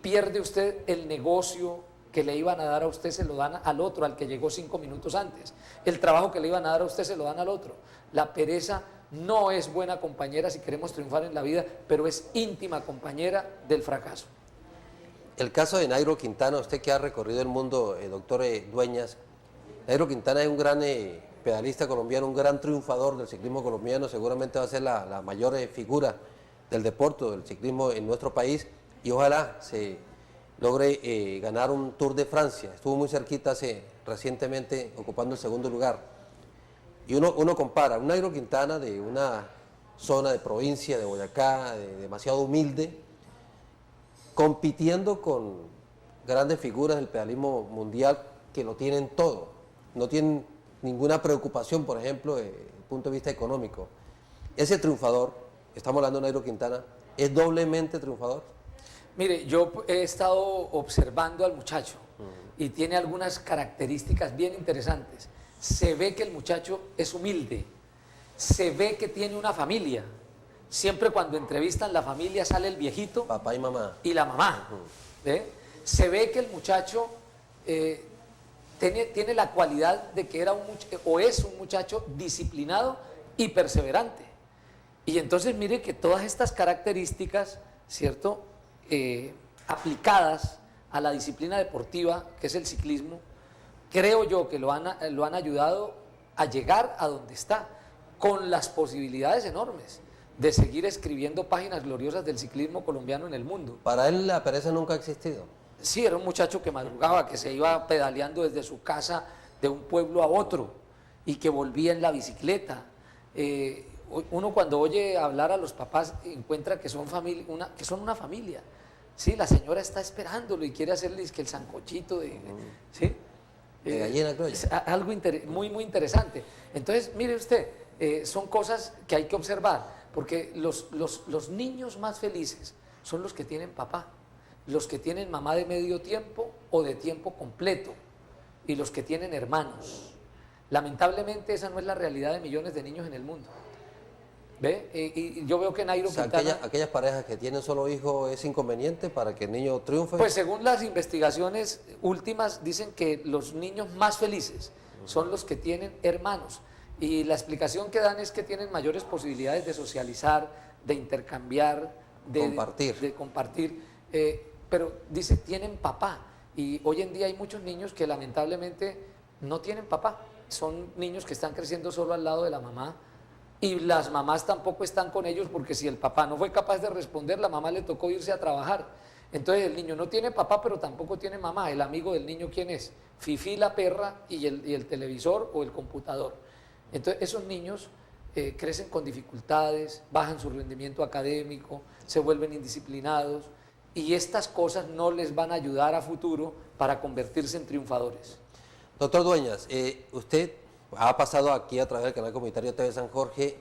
pierde usted el negocio, que le iban a dar a usted se lo dan al otro, al que llegó 5 minutos antes. El trabajo que le iban a dar a usted se lo dan al otro. La pereza no es buena compañera si queremos triunfar en la vida, pero es íntima compañera del fracaso. El caso de Nairo Quintana, usted que ha recorrido el mundo, doctor Dueñas, Nairo Quintana es un gran pedalista colombiano, un gran triunfador del ciclismo colombiano, seguramente va a ser la mayor figura del deporte, del ciclismo en nuestro país, y ojalá se logre ganar un Tour de Francia. Estuvo muy cerquita recientemente ocupando el segundo lugar. Y uno compara un Nairo Quintana de una zona de provincia de Boyacá, demasiado humilde, compitiendo con grandes figuras del pedalismo mundial que lo tienen todo, no tienen ninguna preocupación, por ejemplo, desde el punto de vista económico. Ese triunfador, estamos hablando de Nairo Quintana, ¿es doblemente triunfador? Mire, yo he estado observando al muchacho y tiene algunas características bien interesantes. Se ve que el muchacho es humilde, se ve que tiene una familia. Siempre cuando entrevistan la familia sale el viejito, papá y mamá, y la mamá. ¿Ve? Se ve que el muchacho tiene la cualidad de que es un muchacho disciplinado y perseverante. Y entonces mire que todas estas características, ¿cierto?, aplicadas a la disciplina deportiva que es el ciclismo, creo yo que lo han ayudado a llegar a donde está, con las posibilidades enormes de seguir escribiendo páginas gloriosas del ciclismo colombiano en el mundo. Para él la pereza nunca ha existido. Sí, era un muchacho que madrugaba, que se iba pedaleando desde su casa de un pueblo a otro y que volvía en la bicicleta. Uno cuando oye hablar a los papás encuentra que son una familia. Sí, la señora está esperándolo y quiere hacerle que el sancochito ¿sí? De gallina criolla. Es algo muy interesante. Entonces, mire usted, son cosas que hay que observar, porque los niños más felices son los que tienen papá, los que tienen mamá de medio tiempo o de tiempo completo, y los que tienen hermanos. Lamentablemente esa no es la realidad de millones de niños en el mundo. ¿Ve? Y yo veo que Nairo Quintana... Aquellas parejas que tienen solo hijos, ¿es inconveniente para que el niño triunfe? Pues según las investigaciones últimas dicen que los niños más felices son los que tienen hermanos. Y la explicación que dan es que tienen mayores posibilidades de socializar, de intercambiar, de compartir. Pero dice, tienen papá. Y hoy en día hay muchos niños que lamentablemente no tienen papá. Son niños que están creciendo solo al lado de la mamá. Y las mamás tampoco están con ellos, porque si el papá no fue capaz de responder, la mamá le tocó irse a trabajar. Entonces el niño no tiene papá, pero tampoco tiene mamá. El amigo del niño, ¿quién es? Fifi la perra y el televisor o el computador. Entonces esos niños crecen con dificultades, bajan su rendimiento académico, se vuelven indisciplinados, y estas cosas no les van a ayudar a futuro para convertirse en triunfadores. Doctor Dueñas, usted ha pasado aquí a través del canal comunitario TV San Jorge.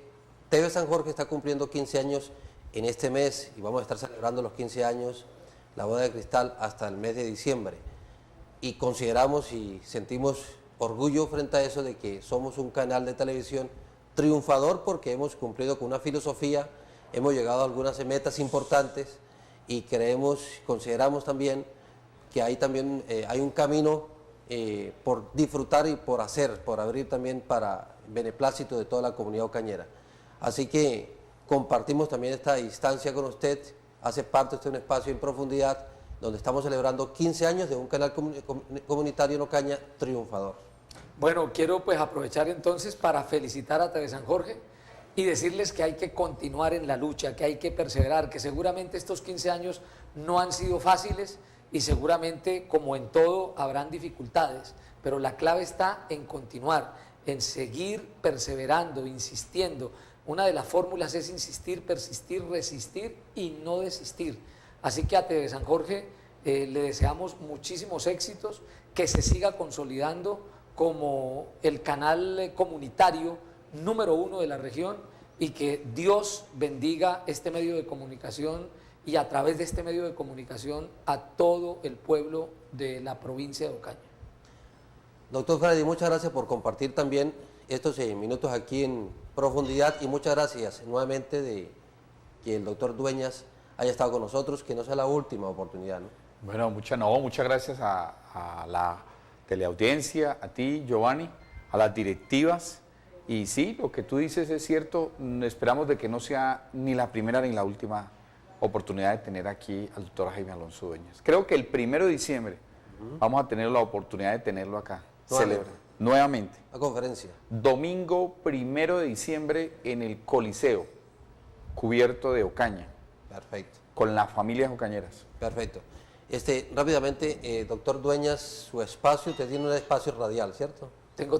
TV San Jorge está cumpliendo 15 años en este mes y vamos a estar celebrando los 15 años, la boda de cristal, hasta el mes de diciembre. Y consideramos y sentimos orgullo frente a eso de que somos un canal de televisión triunfador, porque hemos cumplido con una filosofía, hemos llegado a algunas metas importantes y consideramos también que hay un camino por disfrutar y por abrir también para beneplácito de toda la comunidad ocañera. Así que compartimos también esta instancia con usted, hace parte de un espacio en profundidad donde estamos celebrando 15 años de un canal comunitario en Ocaña triunfador. Bueno, quiero pues aprovechar entonces para felicitar a TV San Jorge y decirles que hay que continuar en la lucha, que hay que perseverar, que seguramente estos 15 años no han sido fáciles, y seguramente, como en todo, habrán dificultades, pero la clave está en continuar, en seguir perseverando, insistiendo. Una de las fórmulas es insistir, persistir, resistir y no desistir. Así que a TV San Jorge le deseamos muchísimos éxitos, que se siga consolidando como el canal comunitario número 1 de la región, y que Dios bendiga este medio de comunicación, y a través de este medio de comunicación a todo el pueblo de la provincia de Ocaña. Doctor Freddy, muchas gracias por compartir también estos minutos aquí en profundidad, y muchas gracias nuevamente de que el doctor Dueñas haya estado con nosotros, que no sea la última oportunidad, ¿no? Bueno, muchas gracias a la teleaudiencia, a ti, Giovanni, a las directivas. Y sí, lo que tú dices es cierto, esperamos de que no sea ni la primera ni la última oportunidad de tener aquí al doctor Jaime Alonso Dueñas. Creo que el 1 de diciembre vamos a tener la oportunidad de tenerlo acá, nuevamente. La conferencia. Domingo 1 de diciembre en el Coliseo, cubierto de Ocaña. Perfecto. Con las familias ocañeras. Perfecto. Rápidamente, doctor Dueñas, su espacio, usted tiene un espacio radial, ¿cierto?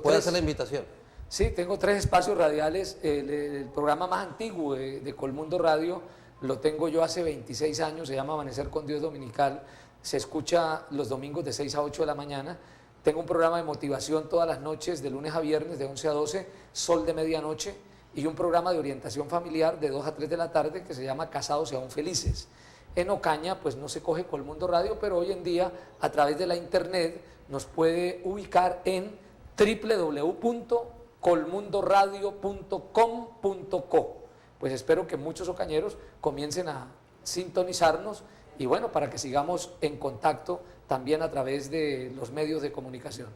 ¿Puede hacer la invitación? Sí, tengo 3 espacios radiales. El programa más antiguo de Colmundo Radio lo tengo yo hace 26 años, se llama Amanecer con Dios Dominical. Se escucha los domingos de 6 a 8 de la mañana. Tengo un programa de motivación todas las noches, de lunes a viernes, de 11 a 12, Sol de Medianoche, y un programa de orientación familiar de 2 a 3 de la tarde que se llama Casados y Aún Felices. En Ocaña, pues no se coge Colmundo Radio, pero hoy en día, a través de la internet, nos puede ubicar en www.colmundoradio.com.co. Pues espero que muchos ocañeros comiencen a sintonizarnos y bueno, para que sigamos en contacto también a través de los medios de comunicación.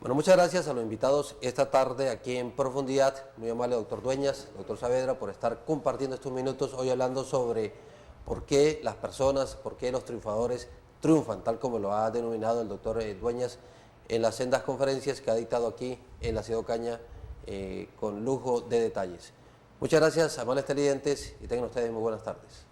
Bueno, muchas gracias a los invitados esta tarde aquí en Profundidad. Muy amable doctor Dueñas, doctor Saavedra, por estar compartiendo estos minutos hoy hablando sobre por qué las personas, por qué los triunfadores triunfan, tal como lo ha denominado el doctor Dueñas en las sendas conferencias que ha dictado aquí en la ciudad de Ocaña con lujo de detalles. Muchas gracias, amables televidentes, y tengan ustedes muy buenas tardes.